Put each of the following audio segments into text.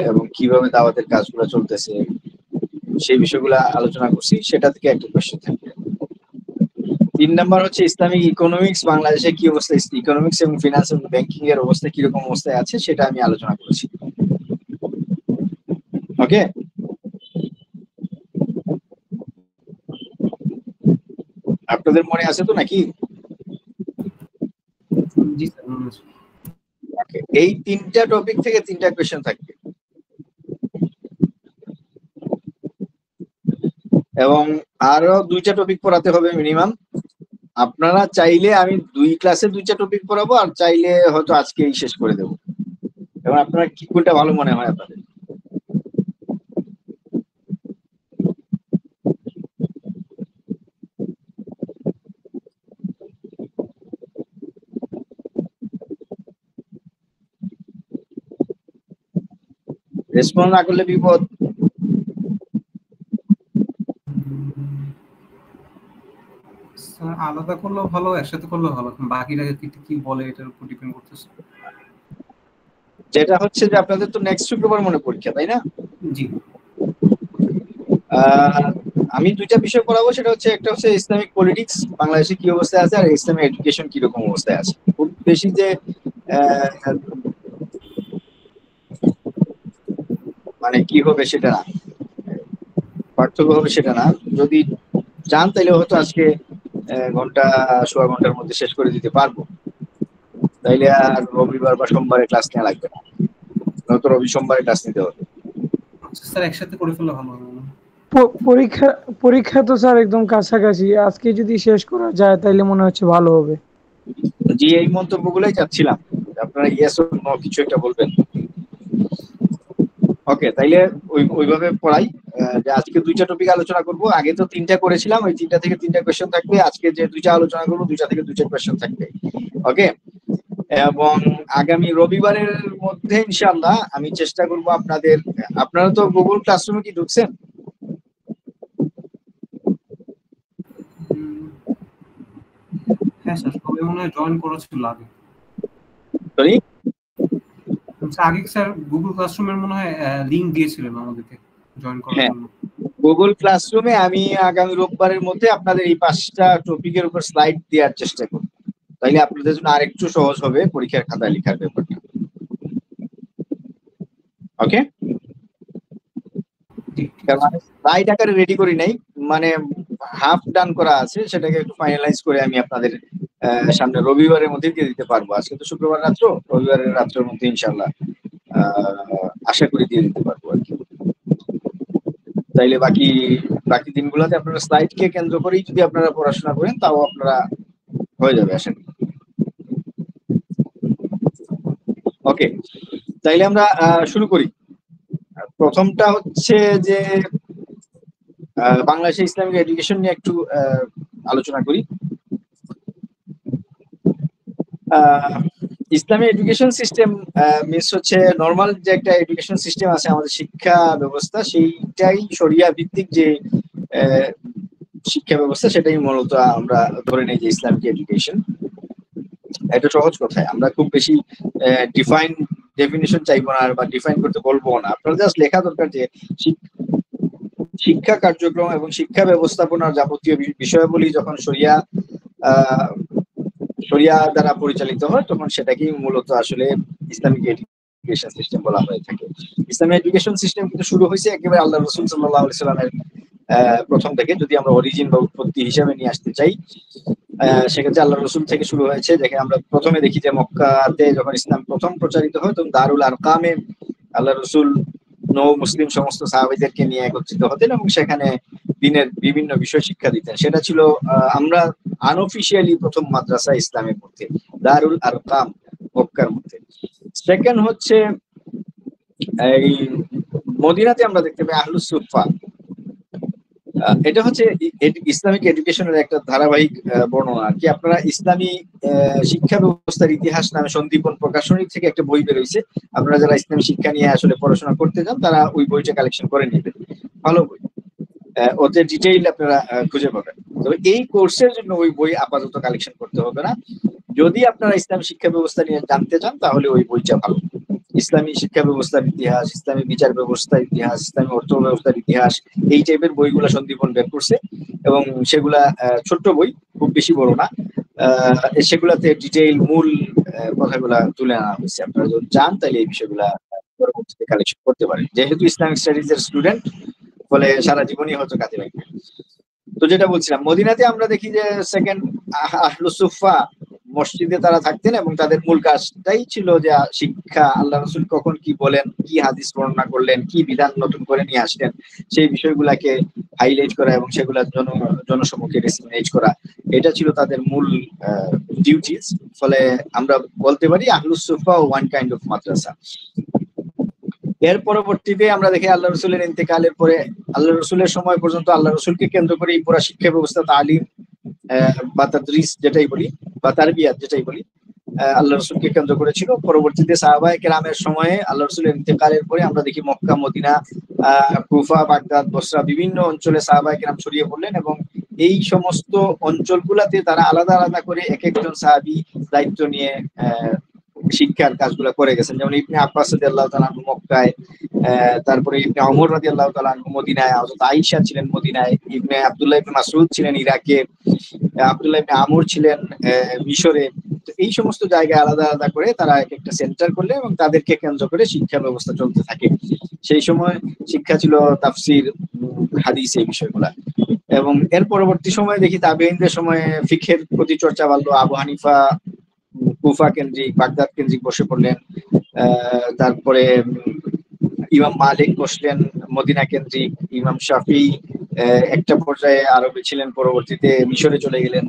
এবং কিভাবে দাওয়াতের কাজগুলো চলতেছে সেই বিষয়গুলো আলোচনা করছি, সেটা থেকে একটা কোয়েশ্চেন থাকবে। 3 নাম্বার হচ্ছে ইসলামিক ইকোনমিক্স, বাংলাদেশে কি অবস্থা, ইকোনমিক্স এবং ফিনান্স এবং ব্যাংকিং এর অবস্থা কিরকম অবস্থায় আছে সেটা আমি আলোচনা করেছি। ওকে, আপনাদের মনে আছে তো নাকি? জি স্যার, মনে আছে। এই 3টা টপিক থেকে 3টা কোয়েশ্চেন থাকবে এবং আরো 2টা টপিক পড়াতে হবে মিনিমাম। আপনারা চাইলে আমি 2 ক্লাসে 2টা টপিক পড়াবো, আর চাইলে হয়তো আজকেই শেষ করে দেবো। এবং আপনারা কি কোনটা ভালো মনে হয় আপনাদের? রেসপন্স না করলে বিপদ। স্যার আলাদা করলেও ভালো, একসাথে করলেও ভালো, বাকিরা কি বলে এটার উপর ডিপেন্ড করতেছে। যেটা হচ্ছে যে আপনাদের তো নেক্সট শুক্রবার মনে পরীক্ষা, তাই না? জি। আমি 2টা বিষয় পড়াবো, সেটা হচ্ছে একটা হচ্ছে ইসলামিক পলিটিক্স বাংলাদেশে কি অবস্থায় আছে, আর ইসলামিক এডুকেশন কিরকম অবস্থায় আছে। খুব বেশি যে মানে কি হবে সেটা না, পার্থক্য হবে সেটা না। যদি চান তাহলে হয়তো আজকে ঘন্টা সোয়া ঘন্টার মধ্যে শেষ করে দিতে পারবো, তাইলে আর রবিবার বা সোমবারে ক্লাস নেওয়া লাগবে না, নয়তো রবি সোমবারে ক্লাস নিতে হবে। আচ্ছা স্যার, একসাথে করে ফেললে ভালো হবে না? পরীক্ষা পরীক্ষা তো স্যার একদম কাছাকাছি, আজকে যদি শেষ করা যায় তাহলে মনে হচ্ছে ভালো হবে। জি, এই মন্তব্যগুলোই চাচ্ছিলাম, আপনারা ইয়েস অর নো কিছু একটা বলবেন। ওকে, তাইলে ওইভাবে পড়াই। যে আজকে 2টা টপিক আলোচনা করব, আগে তো 3টা করেছিলাম, ওই 3টা থেকে 3টা কোয়েশ্চেন থাকবে। আজকে যে 2টা আলোচনা করবো 2টা থেকে 2টা কোয়েশ্চেন থাকবে। ওকে, এবং আগামী রবিবারের মধ্যে ইনশাআল্লাহ আমি চেষ্টা করব আপনাদের, আপনারা তো গুগল ক্লাসরুমে কি ঢুকছেন? হ্যাঁ স্যার, সবাই মনে হয় জয়েন করেছিল আগে। সরি, আগে স্যার গুগল ক্লাসরুমের মনে হয় লিংক দিয়েছিলেন আমাদেরকে জয়েন করার হ্যাঁ, জন্য। গুগল ক্লাসরুমে আমি আগামী রোববারের মধ্যে আপনাদের এই 5টা টপিকের উপর স্লাইড দেওয়ার চেষ্টা করব, তাইলে আপনাদের জন্য আরেকটু সহজ হবে পরীক্ষার খাতায় লেখার ব্যাপারটা। ওকে, স্লাইড আকারে রেডি করি নাই, মানে হাফ ডান করা আছে, সেটাকে একটু ফাইনালাইজ করে আমি আপনাদের সামনে রবিবারের মধ্যে দিয়ে দিতে পারবো। আজকে তো শুক্রবার রাত্র, রবিবারের রাত্রের মধ্যে ইনশাল্লাহ আশা করি দিয়ে দিতে পারবো আর কি। তাইলে বাকি বাকি দিনগুলোতে আপনারা স্লাইডকে কেন্দ্র করেই যদি আপনারা পড়াশোনা করেন তাও আপনারা হয়ে যাবে আশা করি। ওকে, তাইলে আমরা শুরু করি। প্রথমটা হচ্ছে যে বাংলাদেশে ইসলামিক এডুকেশন নিয়ে একটু আলোচনা করি। ইসলামিক এডুকেশন সিস্টেম মিনস হচ্ছে নর্মাল যে একটা এডুকেশন সিস্টেম আছে আমাদের শিক্ষা ব্যবস্থা, সেইটাই শরিয়া ভিত্তিক যে শিক্ষা ব্যবস্থা, সেটাই মূলত আমরা ধরে নেই যে ইসলামিক এডুকেশন। এটা সহজ কথায়, আমরা খুব বেশি ডেফিনিশন চাইবো না বা ডিফাইন করতে বলবো না, আপনার জাস্ট লেখা দরকার যে শিক্ষা কার্যক্রম এবং শিক্ষা ব্যবস্থাপনার যাবতীয় বিষয়াবলী যখন শরিয়া দ্বারা পরিচালিত হয় তখন সেটাকেই মূলত আসলে ইসলামিক এডুকেশন সিস্টেম বলা হয়ে থাকে। ইসলামিক এডুকেশন সিস্টেম কিন্তু শুরু হয়েছে একেবারে আল্লাহ রাসূল সাল্লাল্লাহু আলাইহি সাল্লামের প্রথম থেকে। যদি আমরা অরিজিন বা উৎপত্তি হিসাবে নিয়ে আসতে চাই, সেক্ষেত্রে আল্লাহ রসুল থেকে শুরু হয়েছে। দেখে আমরা প্রথমে দেখি যে মক্কাতে যখন ইসলাম প্রথম প্রচারিত হয় তখন দারুল আরকামে আল্লাহ রসুল নৌ মুসলিম সমস্ত সাহাবীদেরকে নিয়ে একত্রিত হতেন এবং সেখানে দিনের বিভিন্ন বিষয় শিক্ষা দিতেন। সেটা ছিল আমরা আনঅফিসিয়ালি প্রথম মাদ্রাসা ইসলামের মধ্যে, দারুল আরকাম মক্কার মধ্যে। সেকেন্ড হচ্ছে এই মদিনাতে আমরা দেখতে পাই আহলুস সুফফা। এটা হচ্ছে ইসলামিক এডুকেশনের একটা ধারাবাহিক বর্ণনা আর কি। আপনারা ইসলামী শিক্ষা ব্যবস্থার ইতিহাস নামে সন্দীপন প্রকাশনী থেকে একটা বই বেরোইছে, আপনারা যারা ইসলামী শিক্ষা নিয়ে আসলে পড়াশোনা করতে চান তারা ওই বইটা কালেকশন করে নেবেন, ভালো বই, ওতে ডিটেইল আপনারা খুঁজে পাবেন। তো এই কোর্সের জন্য ওই বই আপাতত কালেকশন করতে হবে না, যদি আপনারা ইসলামী শিক্ষা ব্যবস্থা নিয়ে জানতে চান তাহলে ওই বইটা ভালো। ইসলামী শিক্ষা ব্যবস্থার ইতিহাস, ইসলামী বিচার ব্যবস্থার ইতিহাস, ইসলামী অর্থ ব্যবস্থার ইতিহাস, এই টাইপের বইগুলা সন্দীপন বের করছে। এবং সেগুলা ছোট্ট বই, খুব বেশি বড় না। সেগুলাতে ডিটেইল মূল কথাগুলা তুলে আনা হয়েছে। আপনারা যদি চান তাহলে এই বিষয়গুলা পরবর্তীতে কালেকশন করতে পারেন। যেহেতু ইসলামিক স্টাডিজ এর স্টুডেন্ট, ফলে সারা জীবনই হয়তো কাজে লাগবে। তো যেটা বলছিলাম, মদিনাতে আমরা দেখি যে সেকেন্ড আহলুস সুফফা মসজিদে তারা থাকতেন এবং তাদের মূল কাজটাই ছিল যে শিক্ষা, আল্লাহ রসুল কখন কি বলেন, কি হাদিস বর্ণনা করলেন, কি বিধান নতুন করে নিয়ে আসলেন, সেই বিষয়গুলাকে হাইলাইট করা এবং সেগুলা জনসমক্ষে ডিসিমিনেট করা, এটা ছিল তাদের মূল ডিউটিস। ফলে আমরা বলতে পারি আহলুস সুফফা ওয়ান কাইন্ড অফ মাদ্রাসা। এর পরবর্তীতে আমরা দেখি আল্লাহ রসুলের ইন্তেকালের পরে, আল্লাহ রসুলের সময় পর্যন্ত আল্লাহ রসুলকে কেন্দ্র করে এই পুরা শিক্ষা ব্যবস্থা, তালিম বা তাদরিস যেটাই বলি, বা তারবিয়াত যেটাই বলি, আল্লাহ রসুলকে কেন্দ্র করেছিল। পরবর্তীতে সাহাবায়ে কেরামের সময়ে আল্লাহ রসুলের ইন্তেকালের পরে আমরা দেখি মক্কা, মদিনা, কুফা, বাগদাদ, বসরা বিভিন্ন অঞ্চলে সাহাবায়ে কেরাম ছড়িয়ে পড়লেন এবং এই সমস্ত অঞ্চলগুলাতে তারা আলাদা আলাদা করে এক একজন সাহাবী দায়িত্ব নিয়ে শিক্ষার কাজগুলো করে গেছেন। যেমন ইবনে আব্বাস রাদিয়াল্লাহু তাআলা আনহু মক্কায়, তারপরে ইবনে ওমর রাদিয়াল্লাহু তাআলা আনহু মদিনায়, হযরত আয়েশা ছিলেন মদিনায়, ইবনে আব্দুল্লাহ ইবনে মাসউদ ছিলেন ইরাকে, আব্দুল্লাহ ইবনে আমর ছিলেন মিশরে। তো এই সমস্ত জায়গায় আলাদা আলাদা করে তারা এক একটা সেন্টার করলে এবং তাদেরকে কেন্দ্র করে শিক্ষা ব্যবস্থা চলতে থাকে। সেই সময় শিক্ষা ছিল তাফসির, হাদিস, এই বিষয়গুলা। এবং এর পরবর্তী সময়ে দেখি তাবেঈনদের সময়ে ফিকহের প্রতি চর্চা বাড়লো। আবু হানিফা কুফা কেন্দ্রিক, বাগদাদ কেন্দ্রিক বসে পড়লেন। তারপরে ইমাম মালিক বসলেন মদিনা কেন্দ্রিক, ইমাম শাফি একটা পর্যায়ে আরবে ছিলেন, পরবর্তীতে মিশরে চলে গেলেন।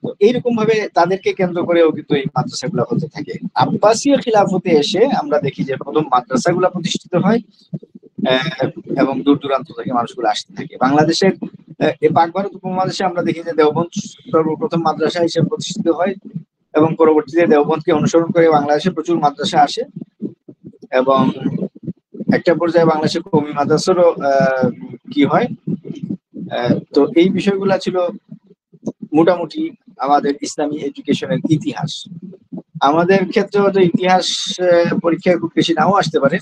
তো এইরকম ভাবে তাদেরকে কেন্দ্র করেও কিন্তু এই মাদ্রাসাগুলো হতে থাকে। আব্বাসীয় খিলাফতে এসে আমরা দেখি যে প্রথম মাদ্রাসাগুলো প্রতিষ্ঠিত হয় এবং দূর দূরান্ত থেকে মানুষগুলো আসতে থাকে। বাংলাদেশের পাক ভারত উপমহাদেশে আমরা দেখি যে দেওবন্দ সর্বপ্রথম মাদ্রাসা হিসেবে প্রতিষ্ঠিত হয় এবং পরবর্তীতে দেওবন্দকে অনুসরণ করে বাংলাদেশে প্রচুর মাদ্রাসা আসে এবং একটা পর্যায়ে বাংলাদেশে কওমি মাদ্রাসারও কি হয়। তো এই বিষয়গুলা ছিল মোটামুটি আমাদের ইসলামী এডুকেশনের ইতিহাস। আমাদের ক্ষেত্রে হয়তো ইতিহাস পরীক্ষায় খুব বেশি নাও আসতে পারে।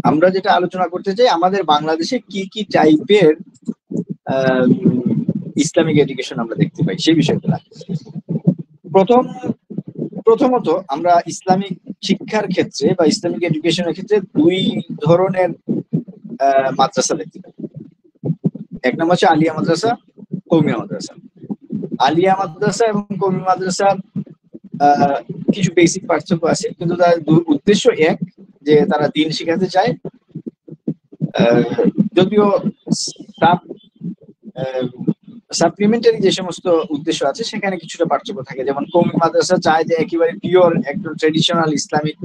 আমরা যেটা আলোচনা করতে চাই, আমাদের বাংলাদেশে কি কি টাইপের ইসলামিক এডুকেশন আমরা দেখতে পাই সেই বিষয়গুলো। প্রথমত আমরা ইসলামিক শিক্ষার ক্ষেত্রে বা ইসলামিক এডুকেশনের ক্ষেত্রে দুই ধরনের মাদ্রাসা দেখতে পাই। এক নম্বর হচ্ছে আলিয়া মাদ্রাসা, কওমিয়া মাদ্রাসা। আলিয়া মাদ্রাসা এবং কওমি মাদ্রাসার কিছু বেসিক পার্থক্য আছে, কিন্তু তার উদ্দেশ্য এক, যে তারা দ্বীন শিখাতে চায়। যদিও সাপ্লিমেন্টারি যে সমস্ত উদ্দেশ্য আছে সেখানে কিছুটা পার্থক্য থাকে। যেমন কওমি মাদ্রাসা চায় যে একেবারে পিওর একদম ট্রেডিশনাল ইসলামিক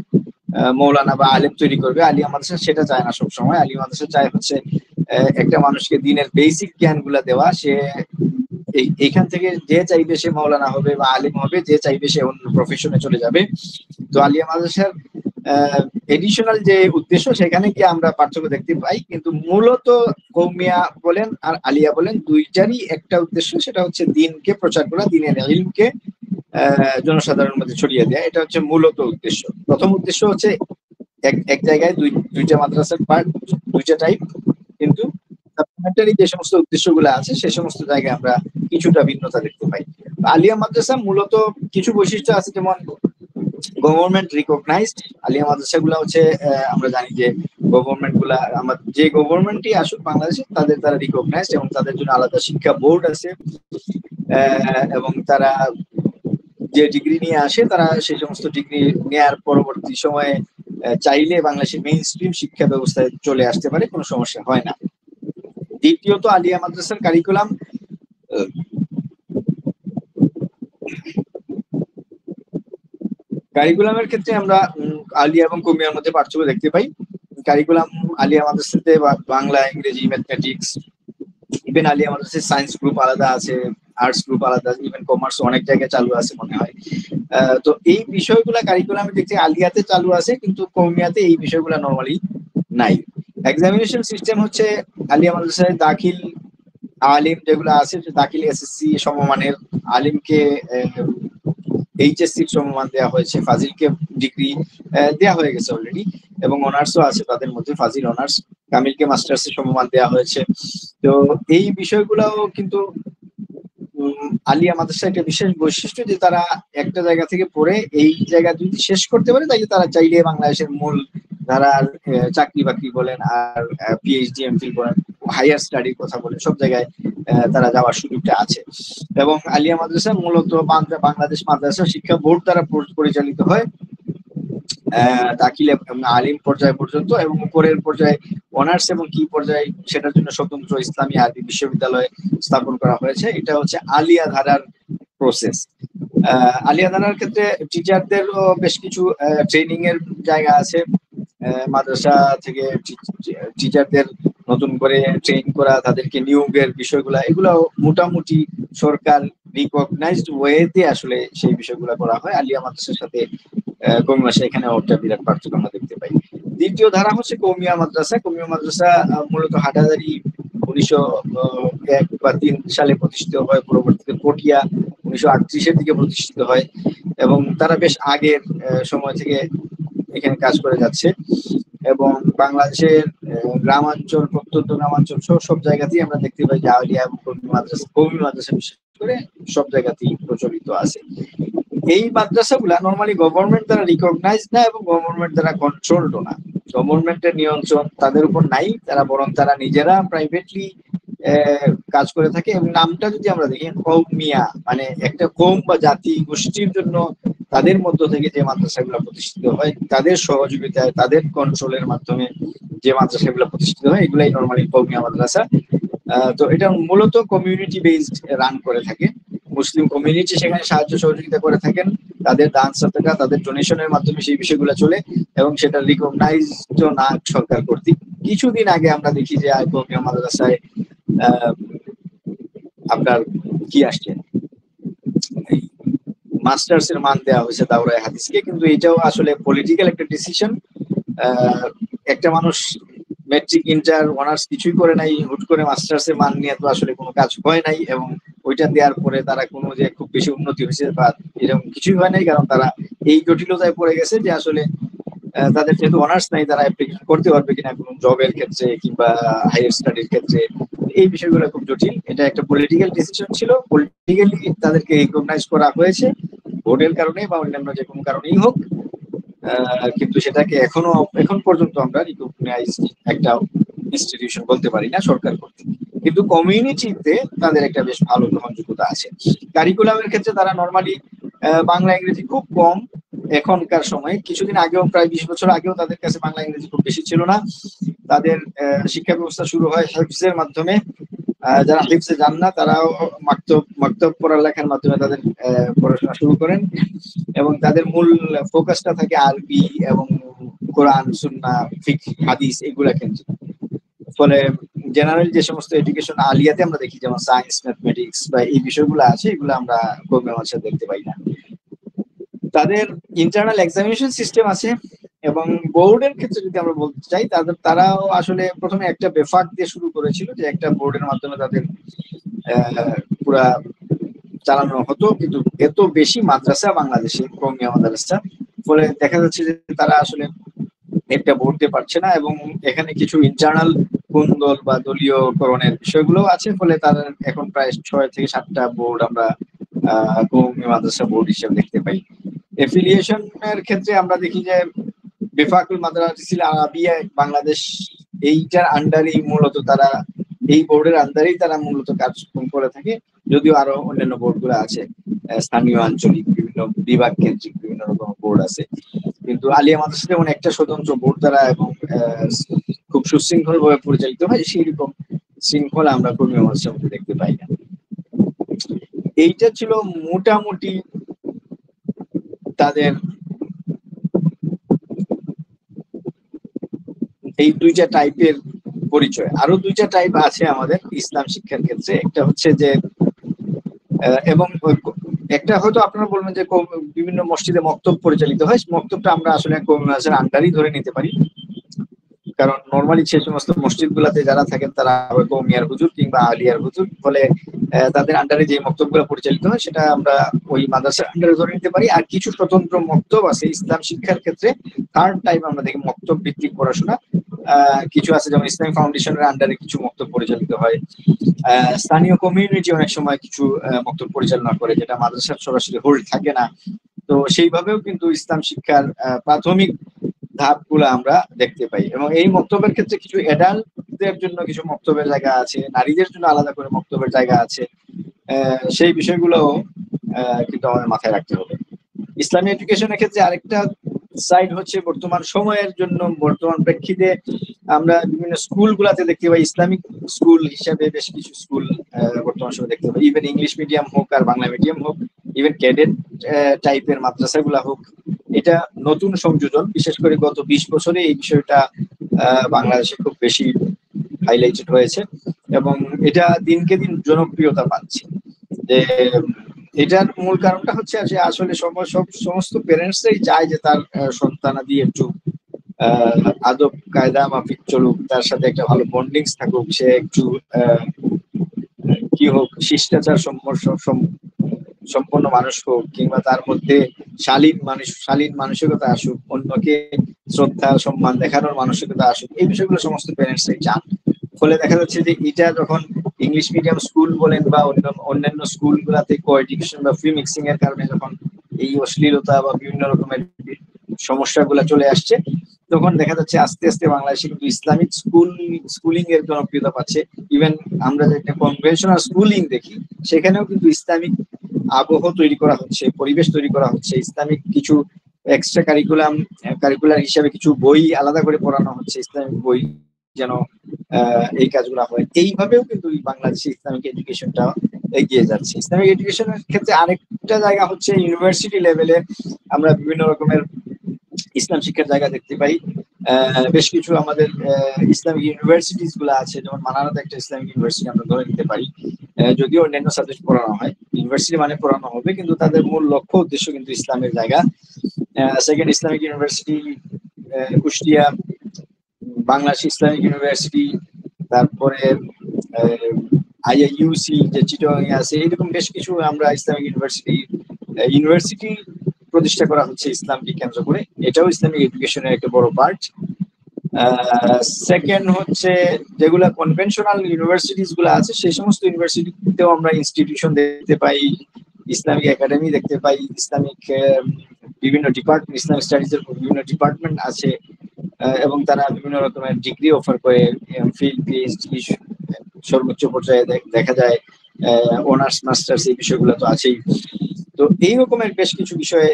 মৌলানা বা আলেম তৈরি করবে। আলিয়া মাদ্রাসা সেটা চায় না সবসময়। আলিয়া মাদ্রাসা চায় হচ্ছে একটা মানুষকে দ্বীনের বেসিক জ্ঞানগুলা দেওয়া। সে এইখান থেকে যে চাইবে সে মৌলানা হবে বা আলেম হবে, যে চাইবে সে অন্য প্রফেশনে চলে যাবে। তো আলিয়া মাদ্রাসার এডিশনাল যে উদ্দেশ্য সেখানে গিয়ে আমরা পার্থক্য দেখতে পাই, কিন্তু মূলত কওমিয়া বলেন আর আলিয়া বলেন দুইটারই একটা উদ্দেশ্য, সেটা হচ্ছে দ্বীনকে প্রচার করা, দ্বীনের ইলমকে জনসাধারণের মধ্যে ছড়িয়ে দেয়া। এটা হচ্ছে মূলত উদ্দেশ্য। প্রথম উদ্দেশ্য হচ্ছে এক জায়গায় দুইটা মাদ্রাসার পার্ট, দুইটা টাইপ, কিন্তু সাপ্লিমেন্টারি যে সমস্ত উদ্দেশ্যগুলো আছে সে সমস্ত জায়গায় আমরা কিছুটা ভিন্নতা দেখতে পাই। আলিয়া মাদ্রাসা মূলত কিছু বৈশিষ্ট্য আছে, যেমন গভর্নমেন্ট রিকগনাইজড। আলিয়া মাদ্রাসাগুলো হচ্ছে আমরা জানি যে গভর্নমেন্ট গুলা, আমাদের যে গভর্নমেন্টই আসুক বাংলাদেশে তাদের তারা রিকগনাইজড এবং তাদের জন্য আলাদা শিক্ষা বোর্ড আছে এবং তারা যে ডিগ্রি নিয়ে আসে তারা সেই সমস্ত ডিগ্রি নেয়ার পরবর্তী সময়ে চাইলে বাংলাদেশের মেইন স্ট্রিম শিক্ষা ব্যবস্থায় চলে আসতে পারে, কোনো সমস্যা হয় না। দ্বিতীয়ত আলিয়া মাদ্রাসার কারিকুলামের ক্ষেত্রে আমরা আলিয়া এবং কওমিয়ার মধ্যে পার্থক্য দেখতে পাই। কারিকুলাম আলিয়া মাদ্রাসাতে বাংলা, ইংরেজি, ম্যাথমেটিক্স, ইভেন আলিয়া মাদ্রাসায় সায়েন্স গ্রুপ আলাদা আছে, আর্টস গ্রুপ আলাদা, ইভেন কমার্স অনেক জায়গায় চালু আছে মনে হয়। তো এই বিষয়গুলা কারিকুলামের দিক থেকে আলিয়াতে চালু আছে, কিন্তু কওমিয়াতে এই বিষয়গুলা নরমালি নাই। এক্সামিনেশন সিস্টেম হচ্ছে আলিয়া মাদ্রাসায় দাখিল আলিম যেগুলো আছে, দাখিল এসএসসি সমমানের আলিমকে এইচএসসির সমমান দেওয়া হয়েছে, ফাজিলকে ডিগ্রি দেওয়া হয়ে গেছে অলরেডি, এবং অনার্সও আছে তাদের মধ্যে, ফাজিল অনার্স। কামিলকে মাস্টার্সের সমমান দেওয়া হয়েছে। তো এই বিষয়গুলোও কিন্তু আলিয়া মাদ্রাসা একটা বিশেষ বৈশিষ্ট্য যে তারা একটা জায়গা থেকে পড়ে এই জায়গা যদি শেষ করতে পারে তাহলে তারা চাইলে বাংলাদেশের মূল ধারার চাকরি বাকরি বলেন আর পিএইচডি এমফিল বলেন, হায়ার স্টাডির কথা বলেন, সব জায়গায় তারা যাওয়ার সুযোগটা আছে। এবং আলিয়া মাদ্রাসা মূলত বাংলাদেশ মাদ্রাসা শিক্ষা বোর্ড দ্বারা পরিচালিত হয়, দাখিল এবং আলিম পর্যায় পর্যন্ত, এবং উপরের পর্যায়ে অনার্স এবং কি পর্যায়ে সেটার জন্য স্বতন্ত্র ইসলামী আরবি বিশ্ববিদ্যালয় স্থাপন করা হয়েছে। এটা হচ্ছে আলিয়া ধারার প্রসেস। আলিয়া ধারার ক্ষেত্রে টিচারদেরও বেশ কিছু ট্রেনিং এর জায়গা আছে। মাদ্রাসা থেকে টিচারদের নতুন করে ট্রেন করা, তাদেরকে নিয়োগের বিষয়গুলা, এগুলো মোটামুটি সরকার রিকগনাইজড ওয়েতে আসলে সেই বিষয়গুলো করা হয়। আলিয়া মাদ্রাসার সাথে কওমি মাদ্রাসা এখানে একটা বিরাট পার্থক্য আমরা দেখতে পাই। দ্বিতীয় ধারা হচ্ছে কওমিয়া মাদ্রাসা। কওমিয়া মাদ্রাসা মূলত হাটাজারি 1901 বা 3 সালে প্রতিষ্ঠিত হয়, পরবর্তীতে পটিয়া 1938-এর দিকে প্রতিষ্ঠিত হয়, এবং তারা বেশ আগের সময় থেকে এখানে কাজ করে যাচ্ছে। এবং বাংলাদেশের গ্রামাঞ্চল, প্রত্যন্ত গ্রামাঞ্চল সব জায়গাতেই আমরা দেখতে পাই যে আলিয়া এবং কওমি মাদ্রাসা বিশেষ করে সব জায়গাতেই প্রচলিত আছে। এই মাদ্রাসাগুলা নরমালি গভর্নমেন্ট দ্বারা রিকগনাইজ না এবং গভর্নমেন্ট দ্বারা কন্ট্রোলড না, গভর্নমেন্টের নিয়ন্ত্রণ তাদের উপর নাই, তারা বরং তারা নিজেরা প্রাইভেটলি কাজ করে থাকে। এবং নামটা যদি আমরা দেখি, কওমিয়া মানে একটা কওম বা জাতি গোষ্ঠীর জন্য তাদের মধ্য থেকে যে মাদ্রাসাগুলো প্রতিষ্ঠিত হয়, তাদের সহযোগিতায়, তাদের কন্ট্রোলের মাধ্যমে যে মাদ্রাসাগুলো প্রতিষ্ঠিত হয়, এগুলাই নরমালি কওমিয়া মাদ্রাসা। তো এটা মূলত কমিউনিটি বেসড রান করে থাকে। মুসলিম কমিউনিটি সেখানে সাহায্য সহযোগিতা করে থাকেন, তাদের দান সাদকা, তাদের ডোনেশনের মাধ্যমে সেই বিষয়গুলো চলে, এবং সেটা রিকগনাইজড না সরকার কর্তৃক। কিছুদিন আগে আমরা দেখি যে কওমিয়া মাদ্রাসায় আপনার কি আসছে, মাস্টার্স এর মান দেওয়া হয়েছে দাওরায়ে হাদিসকে, কিন্তু এটাও আসলে পলিটিক্যাল একটা ডিসিশন। একটা মানুষ ম্যাট্রিক, ইন্টার, অনার্স কিছুই করে নাই, হুট করে মাস্টার্স এর মান নিয়ে তো আসলে কোনো কাজ হয় নাই, এবং ওইটা দেওয়ার পরে তারা কোনো যে খুব বেশি উন্নতি হয়েছে বা এরকম কিছুই হয় নাই, কারণ তারা এই জটিলতায় পড়ে গেছে যে আসলে তাদের যেহেতু অনার্স নাই, তারা অ্যাপ্লিকেশন করতে পারবে কিনা কোনো জবের ক্ষেত্রে কিংবা হায়ার স্টাডির ক্ষেত্রে। এই বিষয়গুলো খুব জটিল। এটা একটা পলিটিক্যাল ডিসিশন ছিল, পলিটিক্যালি তাদেরকে রিকগনাইজ করা হয়েছে ভোটের কারণে বা অন্যান্য যে কোনো কারণেই হোক, কিন্তু সেটাকে এখন পর্যন্ত আমরা রিকগনাইজ একটা ইনস্টিটিউশন বলতে পারি না সরকার কর্তৃক। কিন্তু কমিউনিটিতে তাদের একটা বেশ ভালো গ্রহণযোগ্যতা আছে। কারিকুলামের ক্ষেত্রে তারা নরমালি বাংলা ইংরেজি খুব কম এখনকার সময়, কিছুদিন আগেও প্রায় 20 বছর আগেও তাদের কাছে বাংলা ইংরেজি খুব বেশি ছিল না। তাদের শিক্ষা ব্যবস্থা শুরু হয় হিফজের মাধ্যমে। যারা হিফজে যান না তারাও মাকতব পড়ালেখার মাধ্যমে তাদের পড়াশোনা শুরু করেন, এবং তাদের মূল ফোকাসটা থাকে আরবি এবং কোরআন, সুন্নাহ, ফিকহ, হাদিস এগুলা কেন্দ্রিক। ফলে জেনারেল যে সমস্ত এডুকেশন আলিয়াতে আমরা দেখি, যেমন সায়েন্স, ম্যাথমেটিক্স বা এই বিষয়গুলো আছে, এগুলো আমরা কওমি মাদ্রাসায় দেখতে পাই না। তাদের ইন্টারনাল এক্সামিনেশন সিস্টেম আছে, এবং বোর্ডের ক্ষেত্রে যদি আমরা বলতে চাই, তারাও আসলে প্রথমে একটা বেফাক দিয়ে শুরু করেছিল, যে একটা বোর্ডের মাধ্যমে তাদের পুরা চালানো হতো। কিন্তু এত বেশি মাদ্রাসা বাংলাদেশে, কওমিয়া মাদ্রাসা, ফলে দেখা যাচ্ছে যে তারা আসলে একটা বোর্ড দিতে পারছে না, এবং এখানে কিছু ইন্টারনাল কুন্দল বা দলীয়করণের বিষয়গুলো আছে। ফলে তারা এখন প্রায় 6 থেকে 7টা বোর্ড আমরা কওমিয়া মাদ্রাসা বোর্ড হিসেবে দেখতে পাই। এফিলিয়েশনের ক্ষেত্রে আমরা দেখি যে বেফাকুল মাদ্রাসাতিল আরাবিয়া বাংলাদেশ, এইটার আন্ডারেই মূলত তারা, এই বোর্ডের আন্ডারেই তারা মূলত কার্যক্রম করে থাকে। যদিও আরো অন্যান্য বোর্ড গুলো আছে, স্থানীয় আঞ্চলিক বিভিন্ন বিভাগ কেন্দ্রিক বিভিন্ন রকম বোর্ড আছে, কিন্তু আলিয়া মাদ্রাসা যেমন একটা স্বতন্ত্র বোর্ড দ্বারা এবং খুব সুশৃঙ্খল ভাবে পরিচালিত হয়, সেই রকম শৃঙ্খলা আমরা কওমিয়া মাদ্রাসার মধ্যে দেখতে পাই না। এইটা ছিল মোটামুটি তাদের এই দুইটা টাইপের পরিচয়। আরো দুইটা টাইপ আছে আমাদের ইসলাম শিক্ষার ক্ষেত্রে। একটা হচ্ছে যে এবং একটা হয়তো আপনারা বলবেন যে বিভিন্ন মসজিদে মক্তব পরিচালিত হয়, মক্তবটা আমরা আসলে কওমি মাদ্রাসার আন্ডারই ধরে নিতে পারি, কারণ নর্মালি সেই সমস্ত মসজিদ গুলাতে যারা থাকেন তারা কৌমিয়ার হুজুর কিংবা আলিয়ার হুজুর, ফলে তাদের আন্ডারে যে মক্তবগুলো পরিচালিত হয় সেটা আমরা ওই মাদ্রাসার আন্ডারে ধরে নিতে পারি। আর কিছু স্বতন্ত্র মক্তব আছে ইসলাম শিক্ষার ক্ষেত্রে, থার্ড টাইপ আমরা দেখি মক্তব ভিত্তিক পড়াশোনা কিছু আছে, যেমন ইসলামিক ফাউন্ডেশনের আন্ডারে কিছু মক্তব পরিচালিত হয়। স্থানীয় কমিউনিটি অনেক সময় কিছু মক্তব পরিচালনা করে, যেটা মাদ্রাসার সরাসরি হোল্ড থাকে না। তো সেইভাবেও কিন্তু ইসলাম শিক্ষার প্রাথমিক ধাপগুলো আমরা দেখতে পাই। এবং এই মক্তবের ক্ষেত্রে কিছু অ্যাডাল্টদের জন্য কিছু মক্তবের জায়গা আছে, নারীদের জন্য আলাদা করে মক্তবের জায়গা আছে। সেই বিষয়গুলো কিন্তু আমাদের মাথায় রাখতে হবে। ইসলামী এডুকেশনের ক্ষেত্রে আরেকটা সাইড হচ্ছে বর্তমান সময়ের জন্য, বর্তমান প্রেক্ষিতে আমরা বিভিন্ন স্কুল গুলাতে দেখতে পাই ইসলামিক স্কুল হিসাবে বেশ কিছু স্কুল বর্তমান সময় দেখতে পাই। ইভেন ইংলিশ মিডিয়াম হোক আর বাংলা মিডিয়াম হোক, ইভেন ক্যাডেট টাইপের মাদ্রাসাগুলা হোক, এটা নতুন সংযোজন। বিশেষ করে গত 20 বছরে এই বিষয়টা বাংলাদেশে খুব বেশি হাইলাইটেড হয়েছে এবং এটা দিনকে দিন জনপ্রিয়তা পাচ্ছে। যে এটার মূল কারণটা হচ্ছে যে আসলে সমস্ত প্যারেন্টসরাই চায় যে তার সন্তানাদি একটু আদব কায়দা মাফিক চলুক, তার সাথে একটা ভালো বন্ডিংস থাকুক, সে একটু কি হোক শিষ্টাচার সম্পন্ন মানুষ হোক, কিংবা তার মধ্যে শালীন মানসিকতা আসুক, অন্যকে শ্রদ্ধা সম্মান দেখানোর মানসিকতা আসুক। এই বিষয়গুলো সমস্ত প্যারেন্টসরাই চান। ফলে দেখা যাচ্ছে যে এটা যখন ইংলিশ মিডিয়াম স্কুল বলেন বা অন্যান্য স্কুল গুলাতে কো-এডুকেশন বা ফ্রি মিক্সিং এর কারণে যখন এই অশ্লীলতা বা বিভিন্ন রকমের সমস্যাগুলো চলে আসছে, তখন দেখা যাচ্ছে আস্তে আস্তে বাংলাদেশে কিন্তু ইসলামিক স্কুলিং এর জনপ্রিয়তা পাচ্ছে। ইভেন আমরা যেটা কনভেনশনাল স্কুলিং দেখি, সেখানেও কিন্তু ইসলামিক আবহ তৈরি করা হচ্ছে, পরিবেশ তৈরি করা হচ্ছে। ইসলামিক কিছু এক্সট্রা কারিকুলার হিসাবে কিছু বই আলাদা করে পড়ানো হচ্ছে, ইসলামিক বই, যেন এই কাজগুলো হয়। এইভাবেও কিন্তু বাংলাদেশে ইসলামিক এডুকেশনটা এগিয়ে যাচ্ছে। ইসলামিক এডুকেশনের ক্ষেত্রে আরেকটা জায়গা হচ্ছে ইউনিভার্সিটি লেভেলে আমরা বিভিন্ন রকমের ইসলাম শিক্ষার জায়গা দেখতে পাই। বেশ কিছু আমাদের ইসলামিক ইউনিভার্সিটিস গুলো আছে, যেমন মানারাতে একটা ইসলামিক ইউনিভার্সিটি আমরা ধরে নিতে পারি। যদিও অন্যান্য সাবজেক্ট পড়ানো হয়, ইউনিভার্সিটি মানে পড়ানো হবে, কিন্তু তাদের মূল লক্ষ্য উদ্দেশ্য কিন্তু ইসলামের জায়গা। Second Islamic university Kushtia, Bangladesh Islamic university, তারপরে আইআইইউসি যে চিটাগাং আছে, এরকম বেশ কিছু আমরা ইসলামিক ইউনিভার্সিটি প্রতিষ্ঠা করা হচ্ছে ইসলামকে কেন্দ্র করে। এটাও ইসলামিক এডুকেশনের একটা বড় পার্ট। সেকেন্ড হচ্ছে যেগুলা কনভেনশনাল ইউনিভার্সিটিস গুলো আছে, সেই সমস্ত ইউনিভার্সিটিতেও আমরা ইনস্টিটিউশন দেখতে পাই, ইসলামিক একাডেমি দেখতে পাই, ইসলামিক বিভিন্ন ডিপার্টমেন্ট, ইসলামিক স্টাডিজ এর বিভিন্ন ডিপার্টমেন্ট আছে, এবং তারা বিভিন্ন রকমের ডিগ্রি অফার করে, এমফিল, পিএইচডি, সর্বোচ্চ পর্যায়ে দেখা যায় অনার্স মাস্টার্স, এই বিষয়গুলো তো আছেই। তো এই রকমের বেশ কিছু বিষয়ে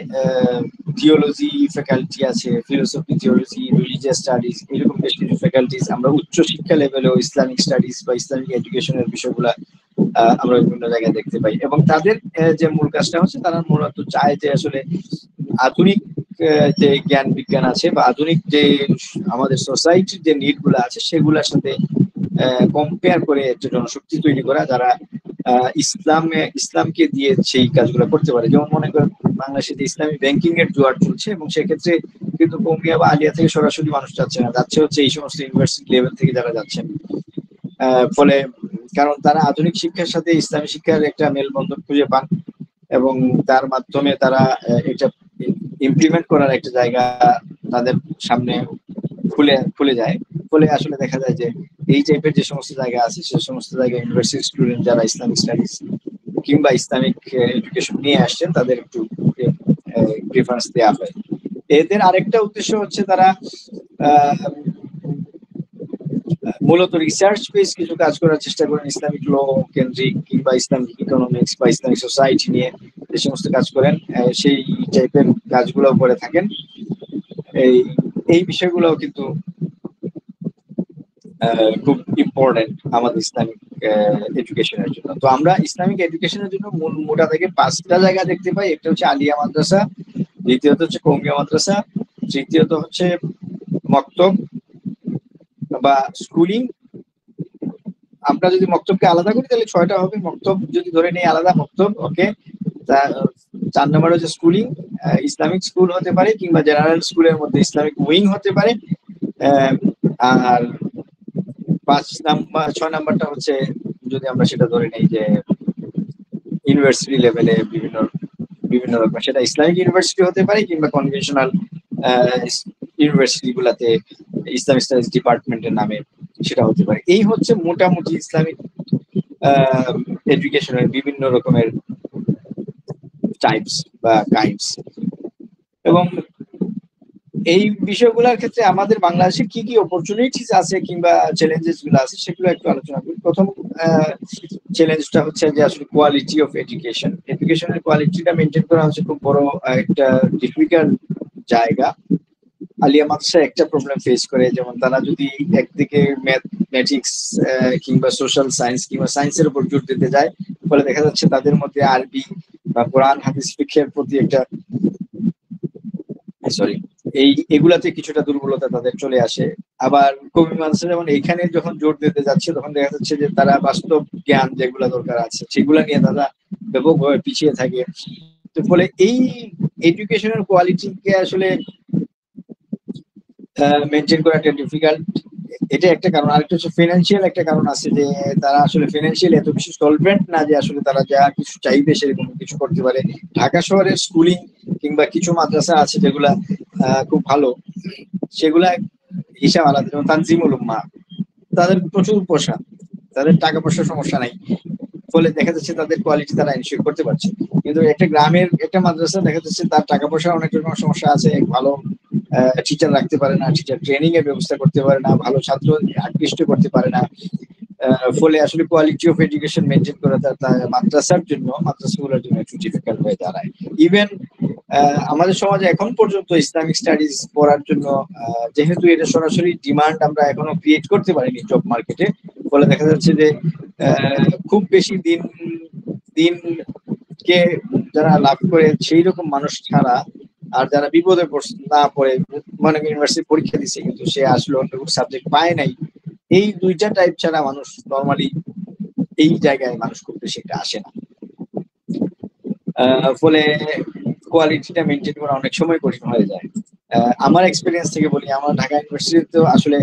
থিওলজি ফ্যাকাল্টি আছে, ফিলোসফি, থিওলজি, রিলিজিয়াস স্টাডিজ, এরকম বেশ কিছু ফ্যাকাল্টিজ আমরা উচ্চ শিক্ষা লেভেলেও ইসলামিক স্টাডিজ বা ইসলামিক এডুকেশনের বিষয়গুলা আমরা বিভিন্ন জায়গায় দেখতে পাই। এবং তাদের যে মূল কাজটা হচ্ছে, তারা মূলত চায় যে আসলে আধুনিক যে জ্ঞান বিজ্ঞান আছে বা আধুনিক যে আমাদের সোসাইটির যে নিড গুলো আছে, সেগুলোর সাথে কম্পেয়ার করে একটা জনশক্তি তৈরি করা, যারা ইসলামকে দিয়ে সেই কাজগুলো করতে পারে। যেমন মনে করেন বাংলাদেশে যে ইসলামী ব্যাংকিং এর জোয়ার চলছে, এবং সেক্ষেত্রে কিন্তু কৌমিয়া বা আলিয়া থেকে সরাসরি মানুষ যাচ্ছে না, যাচ্ছে হচ্ছে এই সমস্ত ইউনিভার্সিটি লেভেল থেকে যারা যাচ্ছেন। ফলে কারণ তারা আধুনিক শিক্ষার সাথে ইসলামী শিক্ষার একটা মেলবন্ধন খুঁজে পান, এবং তার মাধ্যমে তারা এটা ইমপ্লিমেন্ট করার একটা জায়গা তাদের সামনে খুলে যায়। ফলে আসলে দেখা যায় যে এই টাইপের যে সমস্ত জায়গা আছে, সে সমস্ত জায়গায় ইউনিভার্সিটি স্টুডেন্ট যারা ইসলামিক স্টাডিজ কিংবা ইসলামিক এডুকেশন নিয়ে আসছেন, তাদের একটু প্রিফারেন্স দেওয়া হয়। এদের আরেকটা উদ্দেশ্য হচ্ছে তারা মূলত রিসার্চ বেস কিছু কাজ করার চেষ্টা করেন, ইসলামিক ল কেন্দ্রিক কিংবা ইসলামিক ইকোনমিক্স বা ইসলামিক সোসাইটি নিয়ে যে সমস্ত কাজ করেন, সেই টাইপের কাজগুলো করে থাকেন। এই বিষয়গুলো কিন্তু খুব ইম্পর্টেন্ট আমাদের ইসলামিক এডুকেশনের জন্য। তো আমরা ইসলামিক এডুকেশনের জন্য মোটা থেকে 5টা জায়গা দেখতে পাই। একটা হচ্ছে আলিয়া মাদ্রাসা, দ্বিতীয়ত হচ্ছে কওমিয়া মাদ্রাসা, তৃতীয়ত হচ্ছে মক্তব বা স্কুলিং। আমরা যদি মক্তবকে আলাদা করি তাহলে 6টা হবে। মক্তব যদি ধরে নিই আলাদা মক্তব, ওকে। 4 নম্বর হচ্ছে স্কুলিং, ইসলামিক স্কুল হতে পারে কিংবা জেনারেল স্কুলের মধ্যে ইসলামিক উইং হতে পারে। আর 6 নাম্বারটা হচ্ছে যদি আমরা সেটা ধরে নেই যে ইউনিভার্সিটি লেভেলে বিভিন্ন বিভিন্ন রকম, সেটা ইসলামিক ইউনিভার্সিটি হতে পারে কিংবা কনভেনশনাল ইউনিভার্সিটি গুলাতে ইসলামিক স্টাডিজ ডিপার্টমেন্টের নামে সেটা হতে পারে। এই হচ্ছে মোটামুটি ইসলামিক এডুকেশনের বিভিন্ন রকমের টাইপস বা কাইন্ডস। এবং এই বিষয়গুলোর ক্ষেত্রে আমাদের বাংলাদেশে কি কি অপরচুনিটিস আছে কিংবা চ্যালেঞ্জেস গুলো আছে সেগুলো একটু আলোচনা করি। প্রথম চ্যালেঞ্জটা হচ্ছে যে আসলে কোয়ালিটি অফ এডুকেশন, এডুকেশনের কোয়ালিটিটা মেনটেন করা হচ্ছে খুব বড় একটা ডিফিকাল্ট জায়গা। আলিয়া মাদ্রাসা একটা প্রবলেম ফেস করে, যেমন তারা যদি একদিকে ম্যাথমেটিক্স কিংবা সোশ্যাল সায়েন্স কিংবা সায়েন্সের উপর জোর দিতে যায়, ফলে দেখা যাচ্ছে তাদের মধ্যে আরবি বা কোরআন হাদিস ফিকহের প্রতি একটা এগুলাতে কিছুটা দুর্বলতা তাদের চলে আসে। আবার কওমি মাদ্রাসা যেমন এখানে যখন জোর দিতে যাচ্ছে তখন দেখা যাচ্ছে যে তারা বাস্তব জ্ঞান যেগুলা দরকার আছে সেগুলা নিয়ে তারা ব্যাপকভাবে পিছিয়ে থাকে। তো ফলে এই এডুকেশনের কোয়ালিটিকে আসলে মেনটেন করা একটা ডিফিকাল্ট, এটা একটা কারণ। আরেকটা হচ্ছে ফিনান্সিয়াল একটা কারণ আছে, যে তারা আসলে ফিনান্সিয়ালি এত বেশি সলভেন্ট না যে আসলে তারা যা কিছু চাইবে সেরকম কিছু করতে পারে। ঢাকা শহরের স্কুলিং কিংবা কিছু মাদ্রাসা আছে যেগুলা খুব ভালো, সেগুলা হিসাব আলাদা। যেমন তানজিমুল উম্মাহ, তাদের প্রচুর পয়সা, তাদের টাকা পয়সার সমস্যা নাই, ফলে দেখা যাচ্ছে তাদের কোয়ালিটি তারা এনশিওর করতে পারছে। কিন্তু একটা গ্রামের একটা মাদ্রাসা দেখা যাচ্ছে তার টাকা পয়সা অনেক রকম সমস্যা আছে, ভালো টিচার রাখতে পারে না, টিচার ট্রেনিং এর ব্যবস্থা করতে পারে না, ভালো ছাত্র আকৃষ্ট করতে পারে না। ফলে আসলে কোয়ালিটি অফ এডুকেশন মেনটেন করা মাদ্রাসাগুলোর জন্য একটু ডিফিকাল্ট হয়ে দাঁড়ায়। ইভেন আমাদের সমাজে এখন পর্যন্ত ইসলামিক স্টাডিজ পড়ার জন্য যেহেতু এটা সরাসরি ডিমান্ড আমরা এখনো ক্রিয়েট করতে পারিনি জব মার্কেটে, ফলে দেখা যাচ্ছে যে খুব বেশি দিন কে যারা লাভ করে সেই রকম মানুষ ছাড়া আর যারা বিপদে না পড়ে, মনে করি ইউনিভার্সিটি পরীক্ষা দিচ্ছে কিন্তু সে আসলে অন্য কোনো সাবজেক্ট পায় নাই, এই দুইটা টাইপ ছাড়া মানুষ নর্মালি এই জায়গায় মানুষ খুব বেশি একটা আসে না। ফলে কোয়ালিটিটা মেনটেন করা অনেক সময় কঠিন হয়ে যায়। আমার এক্সপিরিয়েন্স থেকে বলি, আমার ঢাকা ইউনিভার্সিটিতে তো আসলে